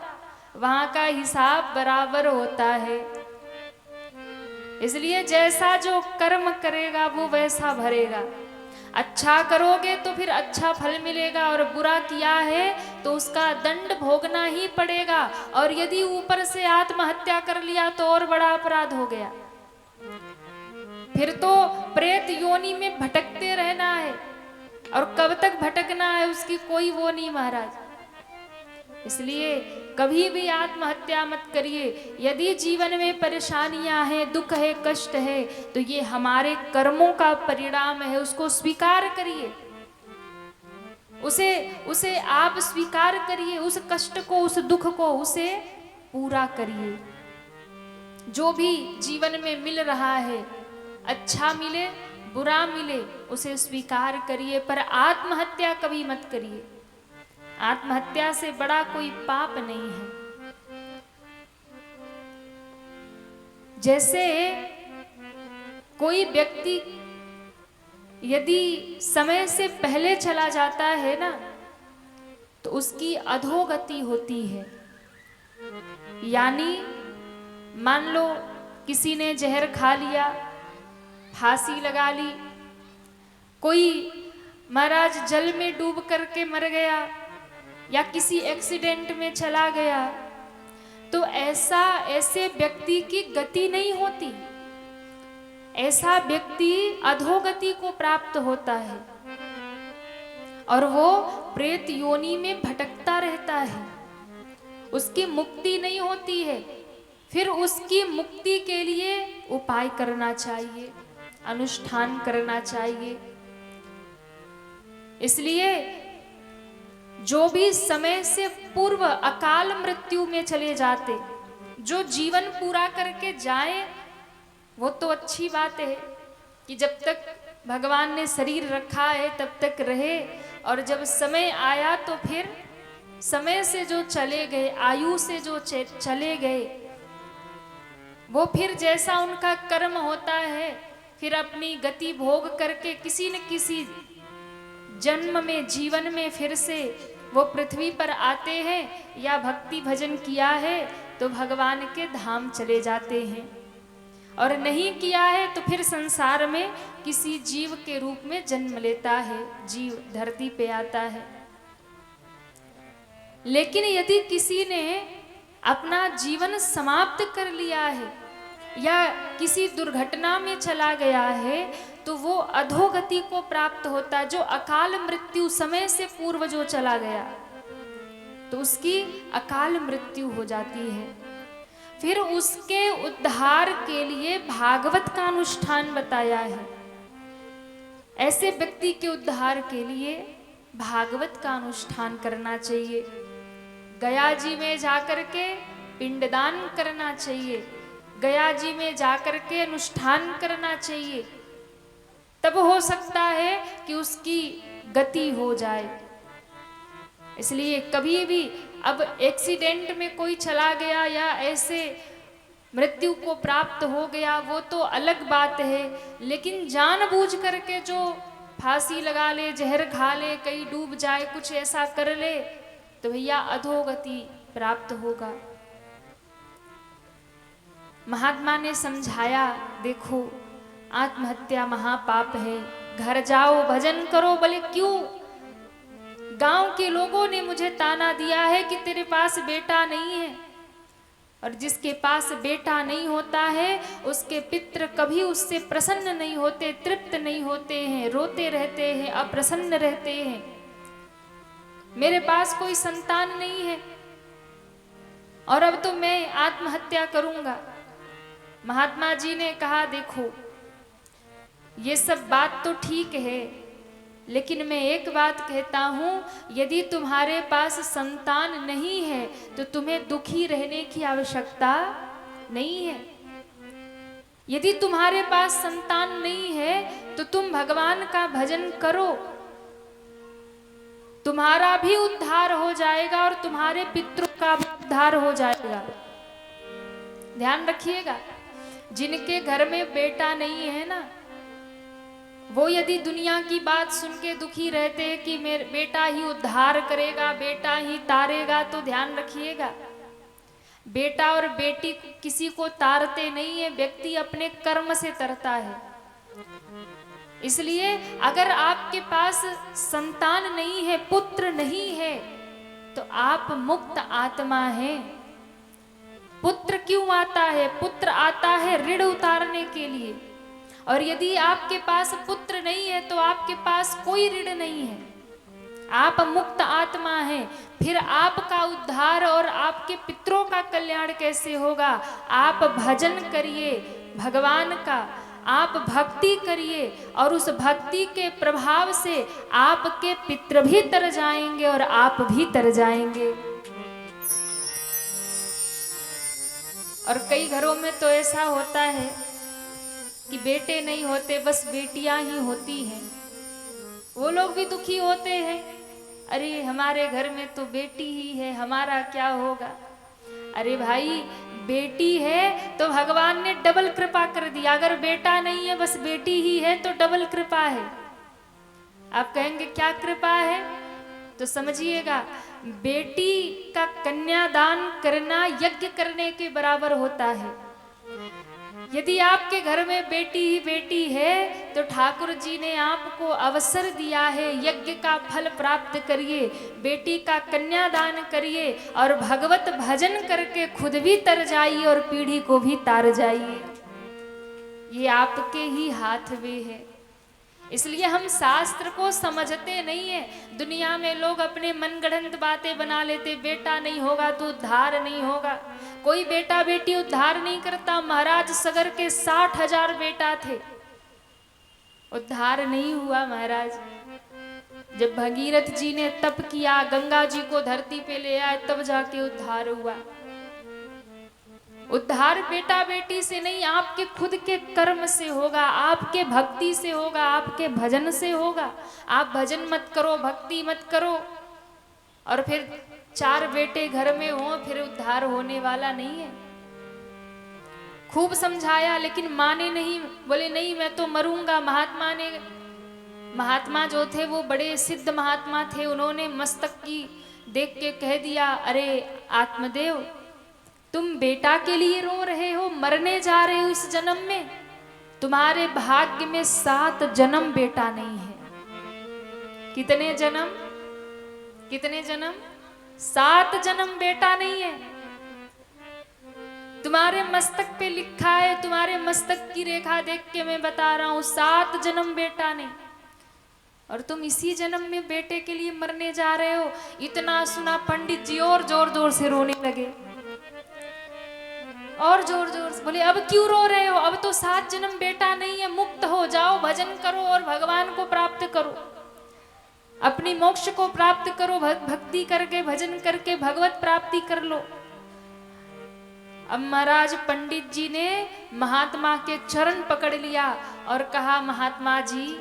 [SPEAKER 1] वहां का हिसाब बराबर होता है। इसलिए जैसा जो कर्म करेगा वो वैसा भरेगा। अच्छा करोगे तो फिर अच्छा फल मिलेगा, और बुरा किया है तो उसका दंड भोगना ही पड़ेगा। और यदि ऊपर से आत्महत्या कर लिया तो और बड़ा अपराध हो गया। फिर तो प्रेत योनि में भटकते रहना है, और कब तक भटकना है उसकी कोई वो नहीं महाराज। इसलिए कभी भी आत्महत्या मत करिए। यदि जीवन में परेशानियां हैं, दुख है, कष्ट है, तो ये हमारे कर्मों का परिणाम है। उसको स्वीकार करिए, उसे आप स्वीकार करिए। उस कष्ट को, उस दुख को, उसे पूरा करिए। जो भी जीवन में मिल रहा है, अच्छा मिले बुरा मिले, उसे स्वीकार करिए, पर आत्महत्या कभी मत करिए। आत्महत्या से बड़ा कोई पाप नहीं है। जैसे कोई व्यक्ति यदि समय से पहले चला जाता है ना, तो उसकी अधोगति होती है। यानी मान लो किसी ने जहर खा लिया, फांसी लगा ली, कोई महाराज जल में डूब करके मर गया, या किसी एक्सीडेंट में चला गया, तो ऐसे व्यक्ति की गति नहीं होती। ऐसा व्यक्ति अधोगति को प्राप्त होता है, और वो प्रेत योनि में भटकता रहता है। उसकी मुक्ति नहीं होती है। फिर उसकी मुक्ति के लिए उपाय करना चाहिए, अनुष्ठान करना चाहिए। इसलिए जो भी समय से पूर्व अकाल मृत्यु में चले जाते, जो जीवन पूरा करके जाए, वो तो अच्छी बात है कि जब तक भगवान ने शरीर रखा है तब तक रहे, और जब समय आया तो फिर समय से जो चले गए, आयु से जो चले गए, वो फिर जैसा उनका कर्म होता है फिर अपनी गति भोग करके किसी न किसी जन्म में, जीवन में फिर से वो पृथ्वी पर आते हैं, या भक्ति भजन किया है तो भगवान के धाम चले जाते हैं, और नहीं किया है तो फिर संसार में किसी जीव के रूप में जन्म लेता है, जीव धरती पे आता है। लेकिन यदि किसी ने अपना जीवन समाप्त कर लिया है या किसी दुर्घटना में चला गया है तो वो अधोगति को प्राप्त होता, जो अकाल मृत्यु समय से पूर्व जो चला गया तो उसकी अकाल मृत्यु हो जाती है। फिर उसके उद्धार के लिए भागवत का अनुष्ठान बताया है। ऐसे व्यक्ति के उद्धार के लिए भागवत का अनुष्ठान करना चाहिए। गया जी में जाकर के पिंडदान करना चाहिए, गया जी में जाकर के अनुष्ठान करना चाहिए, तब हो सकता है कि उसकी गति हो जाए। इसलिए कभी भी अब एक्सीडेंट में कोई चला गया या ऐसे मृत्यु को प्राप्त हो गया वो तो अलग बात है, लेकिन जानबूझ करके जो फांसी लगा ले, जहर खा ले, कहीं डूब जाए, कुछ ऐसा कर ले तो भैया अधोगति प्राप्त होगा। महात्मा ने समझाया, देखो आत्महत्या महापाप है, घर जाओ भजन करो। बोले क्यों? गांव के लोगों ने मुझे ताना दिया है कि तेरे पास बेटा नहीं है, और जिसके पास बेटा नहीं होता है उसके पितृ कभी उससे प्रसन्न नहीं होते, तृप्त नहीं होते हैं, रोते रहते हैं, अप्रसन्न रहते हैं। मेरे पास कोई संतान नहीं है और अब तो मैं आत्महत्या करूंगा। महात्मा जी ने कहा, देखो ये सब बात तो ठीक है, लेकिन मैं एक बात कहता हूं, यदि तुम्हारे पास संतान नहीं है तो तुम्हें दुखी रहने की आवश्यकता नहीं है। यदि तुम्हारे पास संतान नहीं है तो तुम भगवान का भजन करो, तुम्हारा भी उद्धार हो जाएगा और तुम्हारे पितरों का भी उद्धार हो जाएगा। ध्यान रखिएगा, जिनके घर में बेटा नहीं है ना, वो यदि दुनिया की बात सुन के दुखी रहते हैं कि मेरा बेटा ही उद्धार करेगा, बेटा ही तारेगा, तो ध्यान रखिएगा, बेटा और बेटी किसी को तारते नहीं है, व्यक्ति अपने कर्म से तरता है। इसलिए अगर आपके पास संतान नहीं है, पुत्र नहीं है, तो आप मुक्त आत्मा हैं। पुत्र क्यों आता है? पुत्र आता है ऋण उतारने के लिए, और यदि आपके पास पुत्र नहीं है तो आपके पास कोई ऋण नहीं है, आप मुक्त आत्मा हैं। फिर आपका उद्धार और आपके पितरों का कल्याण कैसे होगा? आप भजन करिए भगवान का, आप भक्ति करिए, और उस भक्ति के प्रभाव से आपके पितृ भी तर जाएंगे और आप भी तर जाएंगे। और कई घरों में तो ऐसा होता है कि बेटे नहीं होते, बस बेटियां ही होती हैं, वो लोग भी दुखी होते हैं। अरे हमारे घर में तो बेटी ही है, हमारा क्या होगा? अरे भाई, बेटी है तो भगवान ने डबल कृपा कर दिया, अगर बेटा नहीं है बस बेटी ही है तो डबल कृपा है। आप कहेंगे क्या कृपा है? तो समझिएगा, बेटी का कन्यादान करना यज्ञ करने के बराबर होता है। यदि आपके घर में बेटी ही बेटी है तो ठाकुर जी ने आपको अवसर दिया है, यज्ञ का फल प्राप्त करिए, बेटी का कन्यादान करिए और भगवत भजन करके खुद भी तर जाइए और पीढ़ी को भी तार जाइए। ये आपके ही हाथ में है। इसलिए हम शास्त्र को समझते नहीं है। दुनिया में लोग अपने मनगढ़ंत बातें बना लेते, बेटा नहीं होगा तो उद्धार नहीं होगा। कोई बेटा बेटी उद्धार नहीं करता। महाराज सगर के 60,000 बेटा थे, उद्धार नहीं हुआ महाराज। जब भगीरथ जी ने तप किया, गंगा जी को धरती पे ले आए, तब जाके उद्धार हुआ। उद्धार बेटा बेटी से नहीं, आपके खुद के कर्म से होगा, आपके भक्ति से होगा, आपके भजन से होगा। आप भजन मत करो, भक्ति मत करो और फिर 4 बेटे घर में हो, फिर उद्धार होने वाला नहीं है। खूब समझाया लेकिन माने नहीं, बोले नहीं मैं तो मरूंगा। महात्मा जो थे वो बड़े सिद्ध महात्मा थे, उन्होंने मस्तक की देख के कह दिया, अरे आत्मदेव, तुम बेटा के लिए रो रहे हो, मरने जा रहे हो इस जन्म में, तुम्हारे भाग्य में 7 जन्म बेटा नहीं है। कितने जन्म? कितने जन्म? 7 जन्म बेटा नहीं है। तुम्हारे मस्तक पे लिखा है, तुम्हारे मस्तक की रेखा देख के मैं बता रहा हूं, 7 जन्म बेटा नहीं। और तुम इसी जन्म में बेटे के लिए मरने जा रहे हो। इतना सुना पंडित जी और जोर जोर से रोने लगे, और जोर जोर से बोले, अब क्यों रो रहे हो? अब तो 7 जन्म बेटा नहीं है, मुक्त हो जाओ, भजन करो और भगवान को प्राप्त करो, अपनी मोक्ष को प्राप्त करो, भक्ति करके भजन करके भगवत प्राप्ति कर लो। अब महाराज पंडित जी ने महात्मा के चरण पकड़ लिया और कहा, महात्मा जी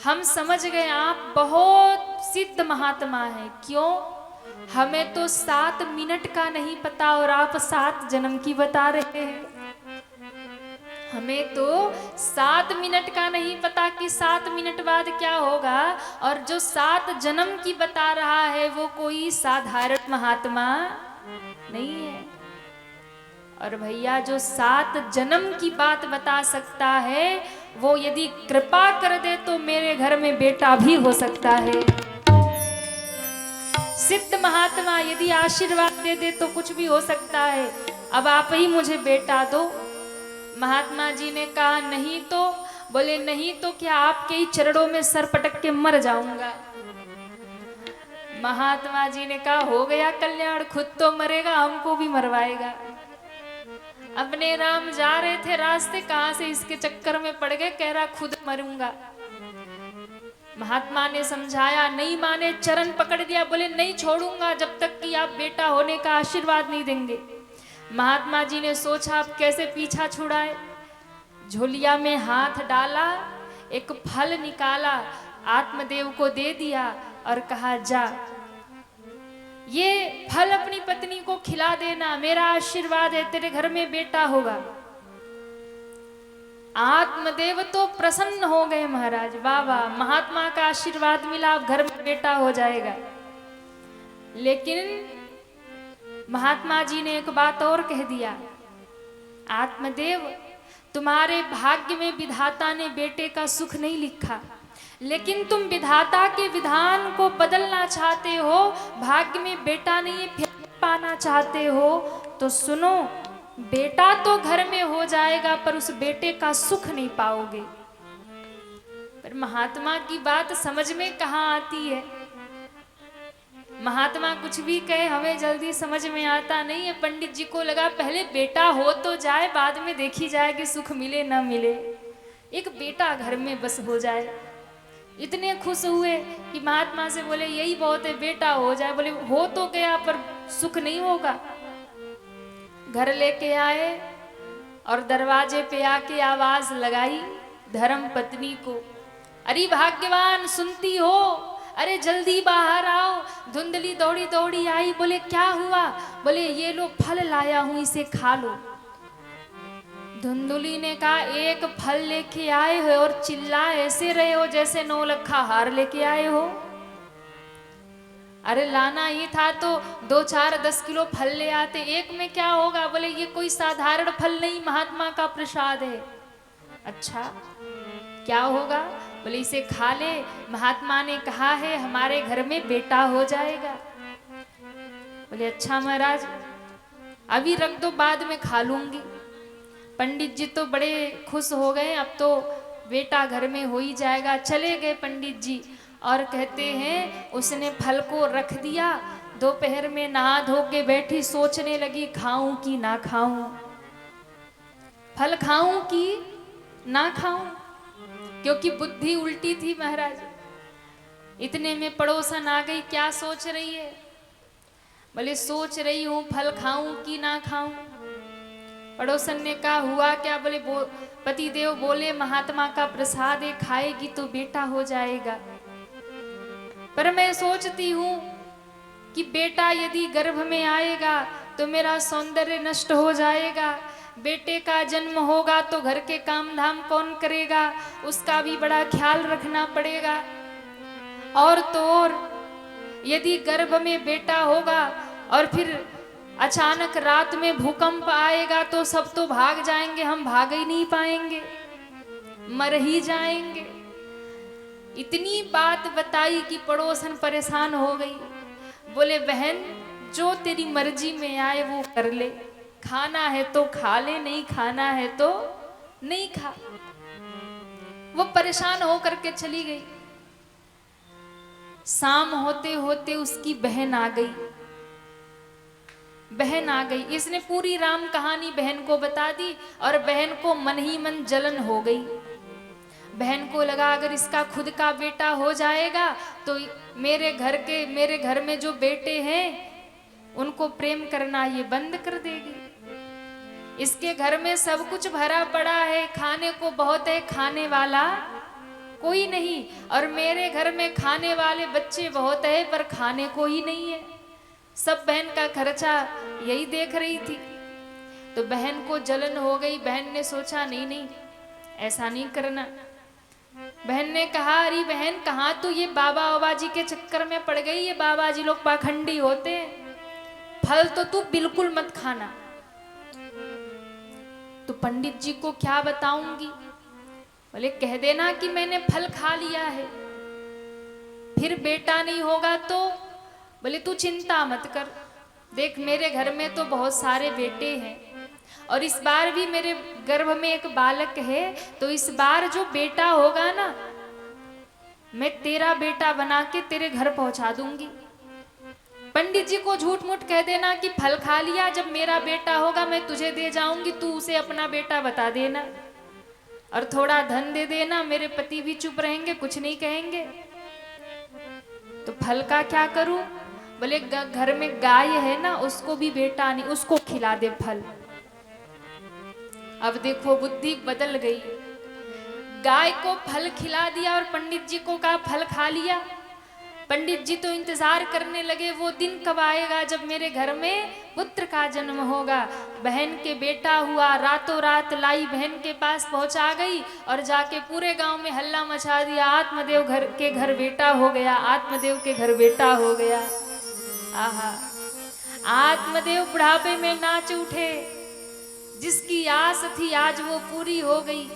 [SPEAKER 1] हम समझ गए आप बहुत सिद्ध महात्मा हैं। क्यों? हमें तो 7 मिनट का नहीं पता और आप 7 जन्म की बता रहे हैं। हमें तो 7 मिनट का नहीं पता कि 7 मिनट बाद क्या होगा, और जो 7 जन्म की बता रहा है वो कोई साधारण महात्मा नहीं है। और भैया जो 7 जन्म की बात बता सकता है, वो यदि कृपा कर दे तो मेरे घर में बेटा भी हो सकता है। सिद्ध महात्मा यदि आशीर्वाद दे दे तो कुछ भी हो सकता है। अब आप ही मुझे बेटा दो। महात्मा जी ने कहा, नहीं तो? बोले नहीं तो क्या आपके ही चरणों में सर पटक के मर जाऊंगा। महात्मा जी ने कहा, हो गया कल्याण, खुद तो मरेगा, हमको भी मरवाएगा। अपने राम जा रहे थे रास्ते, कहां से इसके चक्कर में पड़ गए, कह रहा खुद मरूंगा। महात्मा ने समझाया, नहीं माने, चरण पकड़ दिया, बोले नहीं छोड़ूंगा जब तक कि आप बेटा होने का आशीर्वाद नहीं देंगे। महात्मा जी ने सोचा अब कैसे पीछा छुड़ाए। झोलिया में हाथ डाला, एक फल निकाला, आत्मदेव को दे दिया और कहा, जा ये फल अपनी पत्नी को खिला देना, मेरा आशीर्वाद है, तेरे घर में बेटा होगा। आत्मदेव तो प्रसन्न हो गए महाराज, वाह वाह, महात्मा का आशीर्वाद मिला, अब घर में बेटा हो जाएगा। लेकिन महात्मा जी ने एक बात और कह दिया, आत्मदेव तुम्हारे भाग्य में विधाता ने बेटे का सुख नहीं लिखा, लेकिन तुम विधाता के विधान को बदलना चाहते हो, भाग्य में बेटा नहीं फिर पाना चाहते हो, तो सुनो, बेटा तो घर में हो जाएगा पर उस बेटे का सुख नहीं पाओगे। पर महात्मा की बात समझ में कहाँ आती है। महात्मा कुछ भी कहे हमें जल्दी समझ में आता नहीं है। पंडित जी को लगा पहले बेटा हो तो जाए, बाद में देखी जाए कि सुख मिले ना मिले, एक बेटा घर में बस हो जाए। इतने खुश हुए कि महात्मा से बोले यही बहुत है, बेटा हो जाए। बोले हो तो गया पर सुख नहीं होगा। घर लेके आए और दरवाजे पे आके आवाज लगाई धर्म पत्नी को, अरे भाग्यवान सुनती हो, अरे जल्दी बाहर आओ। धुंधली दौड़ी दौड़ी आई, बोले क्या हुआ? बोले ये लो फल लाया हूं, इसे खा लो। धुंधली ने कहा एक फल लेके आए हो और चिल्ला ऐसे रहे हो जैसे 9 लखा हार लेके आए हो। अरे लाना ही था तो 2, 4, 10 किलो फल ले आते, एक में क्या होगा? बोले ये कोई साधारण फल नहीं, महात्मा का प्रसाद है। अच्छा क्या होगा? बोले इसे खा ले, महात्मा ने कहा है हमारे घर में बेटा हो जाएगा। बोले अच्छा महाराज अभी रख दो, बाद में खा लूंगी। पंडित जी तो बड़े खुश हो गए, अब तो बेटा घर में हो ही जाएगा। चले गए पंडित जी और कहते हैं उसने फल को रख दिया। दोपहर में नहा धो के बैठी, सोचने लगी खाऊं कि ना खाऊं, फल खाऊं कि ना खाऊं, क्योंकि बुद्धि उल्टी थी महाराज। इतने में पड़ोसन आ गई, क्या सोच रही है? बोले सोच रही हूं फल खाऊं कि ना खाऊं। पड़ोसन ने कहा हुआ क्या? बोले पतिदेव बोले महात्मा का प्रसाद है, खाएगी तो बेटा हो जाएगा। पर मैं सोचती हूं कि बेटा यदि गर्भ में आएगा तो मेरा सौंदर्य नष्ट हो जाएगा, बेटे का जन्म होगा तो घर के काम धाम कौन करेगा, उसका भी बड़ा ख्याल रखना पड़ेगा। और तो और यदि गर्भ में बेटा होगा और फिर अचानक रात में भूकंप आएगा तो सब तो भाग जाएंगे, हम भाग ही नहीं पाएंगे, मर ही जाएंगे। इतनी बात बताई कि पड़ोसन परेशान हो गई। बोले बहन जो तेरी मर्जी में आए वो कर ले, खाना है तो खा ले, नहीं खाना है तो नहीं खा। वो परेशान होकर के चली गई। शाम होते होते उसकी बहन आ गई। बहन आ गई, इसने पूरी राम कहानी बहन को बता दी और बहन को मन ही मन जलन हो गई। बहन को लगा अगर इसका खुद का बेटा हो जाएगा तो मेरे घर में जो बेटे हैं उनको प्रेम करना ये बंद कर देगी। इसके घर में सब कुछ भरा पड़ा है, खाने को बहुत है, खाने वाला कोई नहीं, और मेरे घर में खाने वाले बच्चे बहुत है पर खाने को ही नहीं है। सब बहन का खर्चा यही देख रही थी। तो बहन को जलन हो गई। बहन ने सोचा नहीं नहीं ऐसा नहीं करना। बहन ने कहा अरे बहन कहाँ तू ये बाबा बाबा जी के चक्कर में पड़ गई, ये बाबा जी लोग पाखंडी होते हैं, फल तो तू बिल्कुल मत खाना। तो पंडित जी को क्या बताऊंगी? बोले कह देना कि मैंने फल खा लिया है, फिर बेटा नहीं होगा तो। बोले तू चिंता मत कर, देख मेरे घर में तो बहुत सारे बेटे हैं और इस बार भी मेरे गर्भ में एक बालक है, तो इस बार जो बेटा होगा ना मैं तेरा बेटा बना के तेरे घर पहुंचा दूंगी। पंडित जी को झूठ मूठ कह देना कि फल खा लिया, जब मेरा बेटा होगा मैं तुझे दे जाऊंगी, तू उसे अपना बेटा बता देना और थोड़ा धन दे देना, मेरे पति भी चुप रहेंगे, कुछ नहीं कहेंगे। तो फल का क्या करूं? बोले घर में गाय है ना, उसको भी बेटा नहीं, उसको खिला दे फल। अब देखो बुद्धि बदल गई। गाय को फल खिला दिया और पंडित जी को कहा फल खा लिया। पंडित जी तो इंतजार करने लगे वो दिन कब आएगा जब मेरे घर में पुत्र का जन्म होगा। बहन के बेटा हुआ, रातों रात लाई बहन के पास पहुंचा गई और जाके पूरे गांव में हल्ला मचा दिया, आत्मदेव के घर बेटा हो गया, आत्मदेव के घर बेटा हो गया। आहा, आत्मदेव बुढ़ापे में नाच उठे, जिसकी आस थी आज वो पूरी हो गई।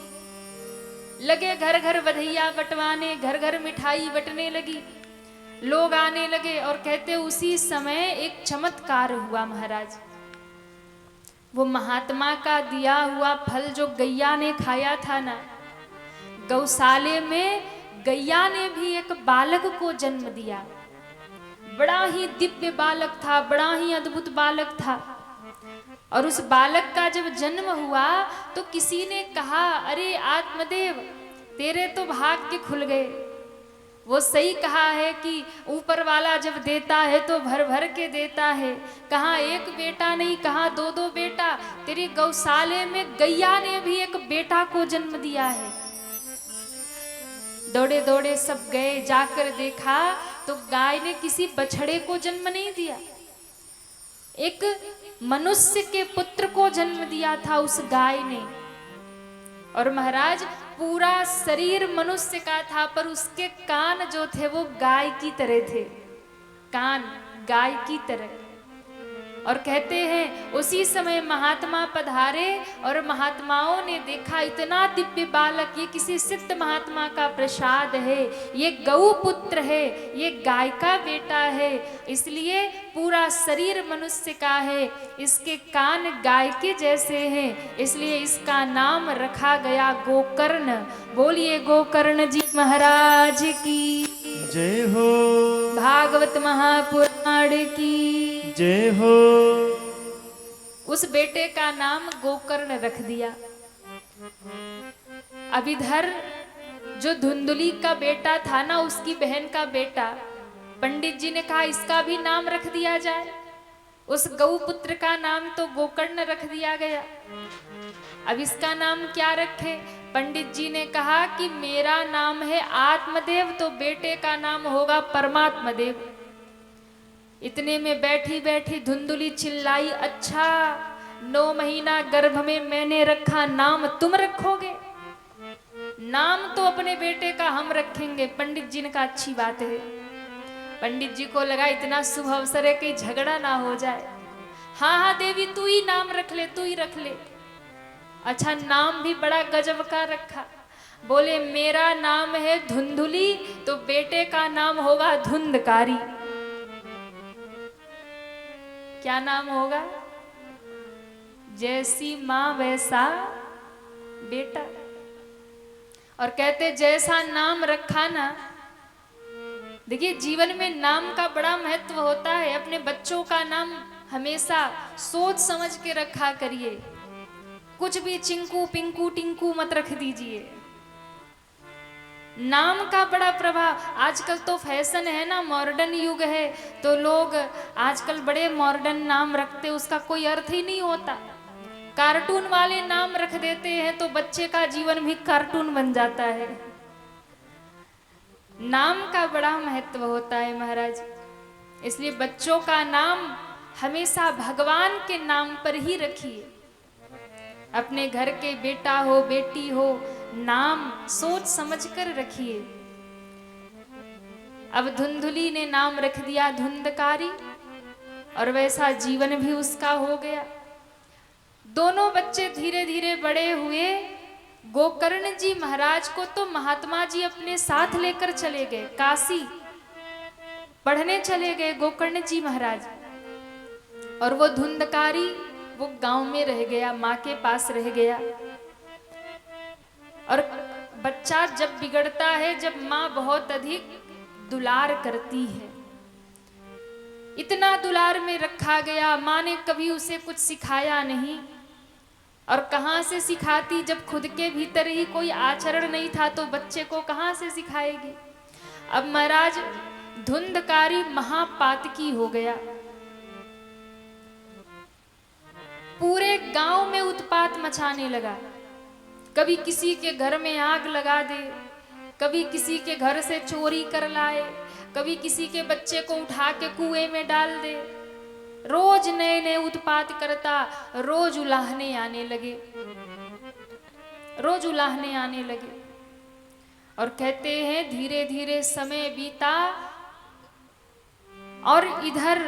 [SPEAKER 1] लगे घर घर बधैया बटवाने, घर घर मिठाई बटने लगी, लोग आने लगे और कहते उसी समय एक चमत्कार हुआ महाराज। वो महात्मा का दिया हुआ फल जो गैया ने खाया था ना, गौशाले में गैया ने भी एक बालक को जन्म दिया। बड़ा ही दिव्य बालक था, बड़ा ही अद्भुत बालक था। और उस बालक का जब जन्म हुआ तो किसी ने कहा अरे आत्मदेव तेरे तो भाग्य खुल गए। वो सही कहा है कि ऊपर वाला जब देता है तो भर भर के देता है। कहाँ एक बेटा नहीं, कहाँ दो दो बेटा, तेरी गौशाले में गैया ने भी एक बेटा को जन्म दिया है। दौड़े दौड़े सब गए, जाकर देखा तो गाय ने किसी बछड़े को जन्म नहीं दिया, एक मनुष्य के पुत्र को जन्म दिया था उस गाय ने। और महाराज पूरा शरीर मनुष्य का था पर उसके कान जो थे वो गाय की तरह थे, कान गाय की तरह। और कहते हैं उसी समय महात्मा पधारे और महात्माओं ने देखा इतना दिव्य बालक, ये किसी सिद्ध महात्मा का प्रसाद है, ये गौ पुत्र है, ये गाय का बेटा है, इसलिए पूरा शरीर मनुष्य का है, इसके कान गाय के जैसे हैं, इसलिए इसका नाम रखा गया गोकर्ण। बोलिए गोकर्ण जी महाराज की
[SPEAKER 2] जय हो,
[SPEAKER 1] भागवत महापुराण की
[SPEAKER 2] जय हो।
[SPEAKER 1] उस बेटे का नाम गोकर्ण रख दिया। अब इधर जो धुंधुली का बेटा था ना, उसकी बहन का बेटा, पंडित जी ने कहा इसका भी नाम रख दिया जाए। उस गौ पुत्र का नाम तो गोकर्ण रख दिया गया। अब इसका नाम क्या रखे? पंडित जी ने कहा कि मेरा नाम है आत्मदेव, तो बेटे का नाम होगा परमात्मा देव। इतने में बैठी बैठी धुंधुली चिल्लाई, अच्छा 9 महीना गर्भ में मैंने रखा, नाम तुम रखोगे? नाम तो अपने बेटे का हम रखेंगे। पंडित जी ने कहा अच्छी बात है। पंडित जी को लगा इतना शुभ अवसर है कि झगड़ा ना हो जाए। हाँ हाँ देवी तू ही नाम रख ले, तू ही रख ले। अच्छा नाम भी बड़ा गजब का रखा। बोले मेरा नाम है धुंधुली, तो बेटे का नाम होगा धुंधकारी। क्या नाम होगा? जैसी माँ वैसा बेटा। और कहते जैसा नाम रखा ना, देखिए जीवन में नाम का बड़ा महत्व होता है। अपने बच्चों का नाम हमेशा सोच समझ के रखा करिए। कुछ भी चिंकू पिंकू टिंकू मत रख दीजिए। नाम का बड़ा प्रभाव। आजकल तो फैशन है ना, मॉडर्न युग है, तो लोग आजकल बड़े मॉडर्न नाम रखते, उसका कोई अर्थ ही नहीं होता। कार्टून वाले नाम रख देते हैं तो बच्चे का जीवन भी कार्टून बन जाता है। नाम का बड़ा महत्व होता है महाराज। इसलिए बच्चों का नाम हमेशा भगवान के नाम पर ही रखिए। अपने घर के बेटा हो बेटी हो, नाम सोच समझ कर रखिए। अब धुंधुली ने नाम रख दिया धुंधकारी, और वैसा जीवन भी उसका हो गया। दोनों बच्चे धीरे धीरे बड़े हुए। गोकर्ण जी महाराज को तो महात्मा जी अपने साथ लेकर चले गए, काशी पढ़ने चले गए गोकर्ण जी महाराज। और वो धुंधकारी वो गांव में रह गया, माँ के पास रह गया। और बच्चा जब बिगड़ता है, जब माँ बहुत अधिक दुलार करती है, इतना दुलार में रखा गया। माँ ने कभी उसे कुछ सिखाया नहीं, और कहाँ से सिखाती जब खुद के भीतर ही कोई आचरण नहीं था, तो बच्चे को कहाँ से सिखाएगी। अब महाराज धुंधकारी महापातकी हो गया। पूरे गांव में उत्पात मचाने लगा। कभी किसी के घर में आग लगा दे, कभी किसी के घर से चोरी कर लाए, कभी किसी के बच्चे को उठा के कुएं में डाल दे। रोज नए नए उत्पात करता। रोज उलाहने आने लगे, रोज उलाहने आने लगे। और कहते हैं धीरे धीरे समय बीता, और इधर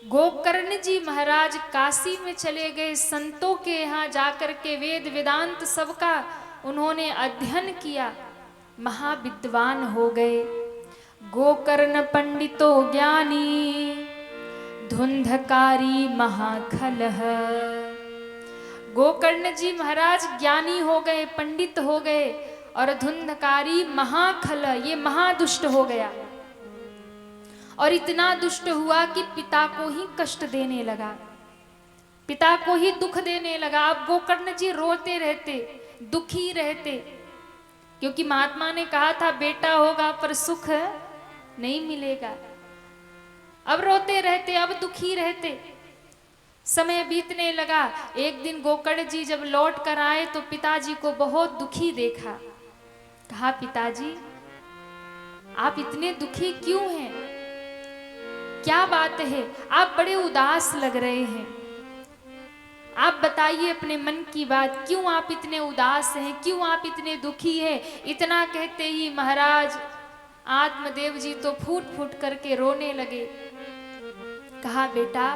[SPEAKER 1] गोकर्ण जी महाराज काशी में चले गए। संतों के यहाँ जाकर के वेद वेदांत सबका उन्होंने अध्ययन किया, महाविद्वान हो गए। गोकर्ण पंडितो ज्ञानी, धुंधकारी महाखलह। गोकर्ण जी महाराज ज्ञानी हो गए, पंडित हो गए, और धुंधकारी महाखलह, ये महादुष्ट हो गया। और इतना दुष्ट हुआ कि पिता को ही कष्ट देने लगा, पिता को ही दुख देने लगा। अब गोकर्ण जी रोते रहते, दुखी रहते, क्योंकि महात्मा ने कहा था बेटा होगा पर सुख नहीं मिलेगा। अब रोते रहते, अब दुखी रहते। समय बीतने लगा। एक दिन गोकर्ण जी जब लौट कर आए तो पिताजी को बहुत दुखी देखा। कहा पिताजी आप इतने दुखी क्यों हैं? क्या बात है? आप बड़े उदास लग रहे हैं। आप बताइए अपने मन की बात, क्यों आप इतने उदास हैं, क्यों आप इतने दुखी हैं? इतना कहते ही महाराज आत्मदेव जी तो फूट फूट करके रोने लगे। कहा बेटा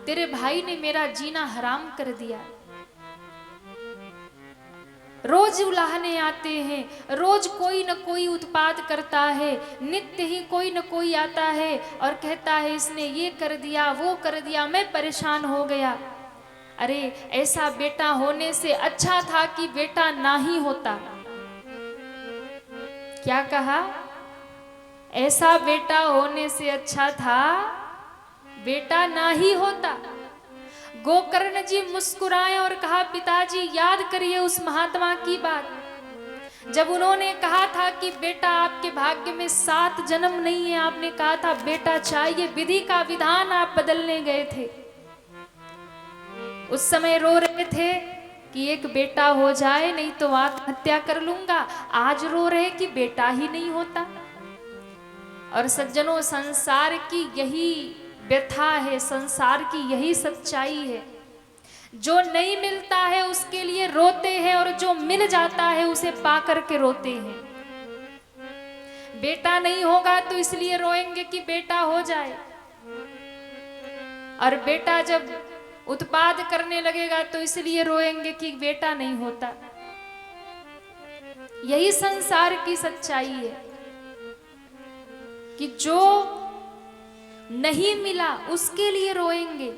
[SPEAKER 1] तेरे भाई ने मेरा जीना हराम कर दिया। रोज उलाहने आते हैं, रोज कोई न कोई उत्पात करता है, नित्य ही कोई न कोई आता है और कहता है इसने ये कर दिया वो कर दिया, मैं परेशान हो गया। अरे ऐसा बेटा होने से अच्छा था कि बेटा ना ही होता। क्या कहा? ऐसा बेटा होने से अच्छा था बेटा ना ही होता। गोकर्ण जी मुस्कुराए और कहा पिताजी याद करिए उस महात्मा की बात, जब उन्होंने कहा था कि बेटा आपके भाग्य में 7 जन्म नहीं है, आपने कहा था बेटा चाहिए, विधि का विधान आप बदलने गए थे। उस समय रो रहे थे कि एक बेटा हो जाए नहीं तो आत्महत्या कर लूंगा। आज रो रहे कि बेटा ही नहीं होता। और सज्जनों संसार की यही व्यथा है, संसार की यही सच्चाई है। जो नहीं मिलता है उसके लिए रोते हैं और जो मिल जाता है उसे पा करके रोते हैं। बेटा नहीं होगा तो इसलिए रोएंगे कि बेटा हो जाए, और बेटा जब उत्पाद करने लगेगा तो इसलिए रोएंगे कि बेटा नहीं होता। यही संसार की सच्चाई है कि जो नहीं मिला उसके लिए रोएंगे,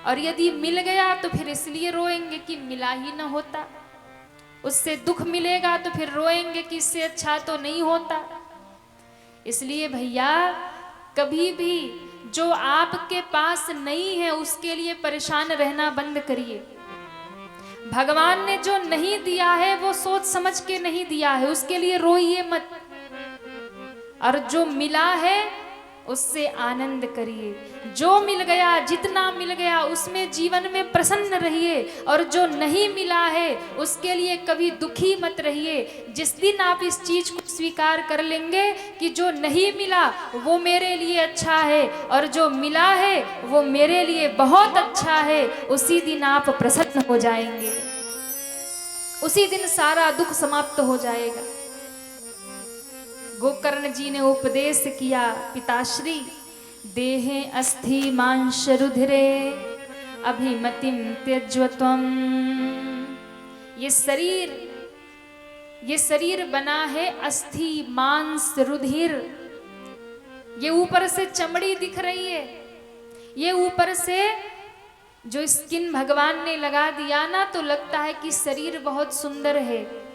[SPEAKER 1] और यदि मिल गया तो फिर इसलिए रोएंगे कि मिला ही ना होता। उससे दुख मिलेगा तो फिर रोएंगे कि इससे अच्छा तो नहीं होता। इसलिए भैया कभी भी जो आपके पास नहीं है उसके लिए परेशान रहना बंद करिए। भगवान ने जो नहीं दिया है वो सोच समझ के नहीं दिया है, उसके लिए रोइए मत। और जो मिला है उससे आनंद करिए। जो मिल गया, जितना मिल गया उसमें जीवन में प्रसन्न रहिए, और जो नहीं मिला है उसके लिए कभी दुखी मत रहिए। जिस दिन आप इस चीज को स्वीकार कर लेंगे कि जो नहीं मिला वो मेरे लिए अच्छा है और जो मिला है वो मेरे लिए बहुत अच्छा है, उसी दिन आप प्रसन्न हो जाएंगे। उसी दिन सारा दुख समाप्त हो जाएगा। गोकर्ण जी ने उपदेश किया, पिताश्री देहे अस्थि मांस रुधिरे अभिमतिम त्यज्वत्वम। ये शरीर बना है अस्थि मांस रुधिर। ये ऊपर से चमड़ी दिख रही है, ये ऊपर से जो स्किन भगवान ने लगा दिया ना तो लगता है कि शरीर बहुत सुंदर है।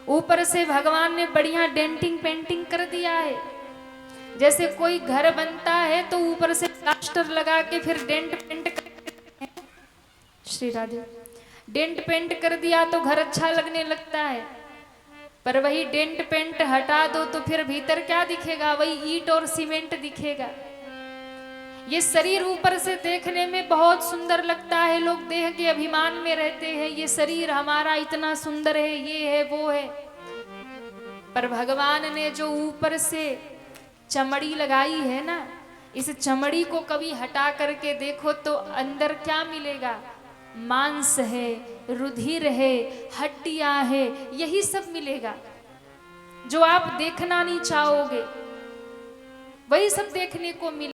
[SPEAKER 1] ऊपर से भगवान ने बढ़िया डेंटिंग पेंटिंग कर दिया है। जैसे कोई घर बनता है तो ऊपर से प्लास्टर लगा के फिर डेंट पेंट कर, श्री राधे, डेंट पेंट कर दिया तो घर अच्छा लगने लगता है। पर वही डेंट पेंट हटा दो तो फिर भीतर क्या दिखेगा? वही ईंट और सीमेंट दिखेगा। ये शरीर ऊपर से देखने में बहुत सुंदर लगता है, लोग देह के अभिमान में रहते हैं, ये शरीर हमारा इतना सुंदर है, ये है वो है। पर भगवान ने जो ऊपर से चमड़ी लगाई है ना, इस चमड़ी को कभी हटा करके देखो तो अंदर क्या मिलेगा? मांस है, रुधिर है, हड्डियां है, यही सब मिलेगा। जो आप देखना नहीं चाहोगे वही सब देखने को मिले।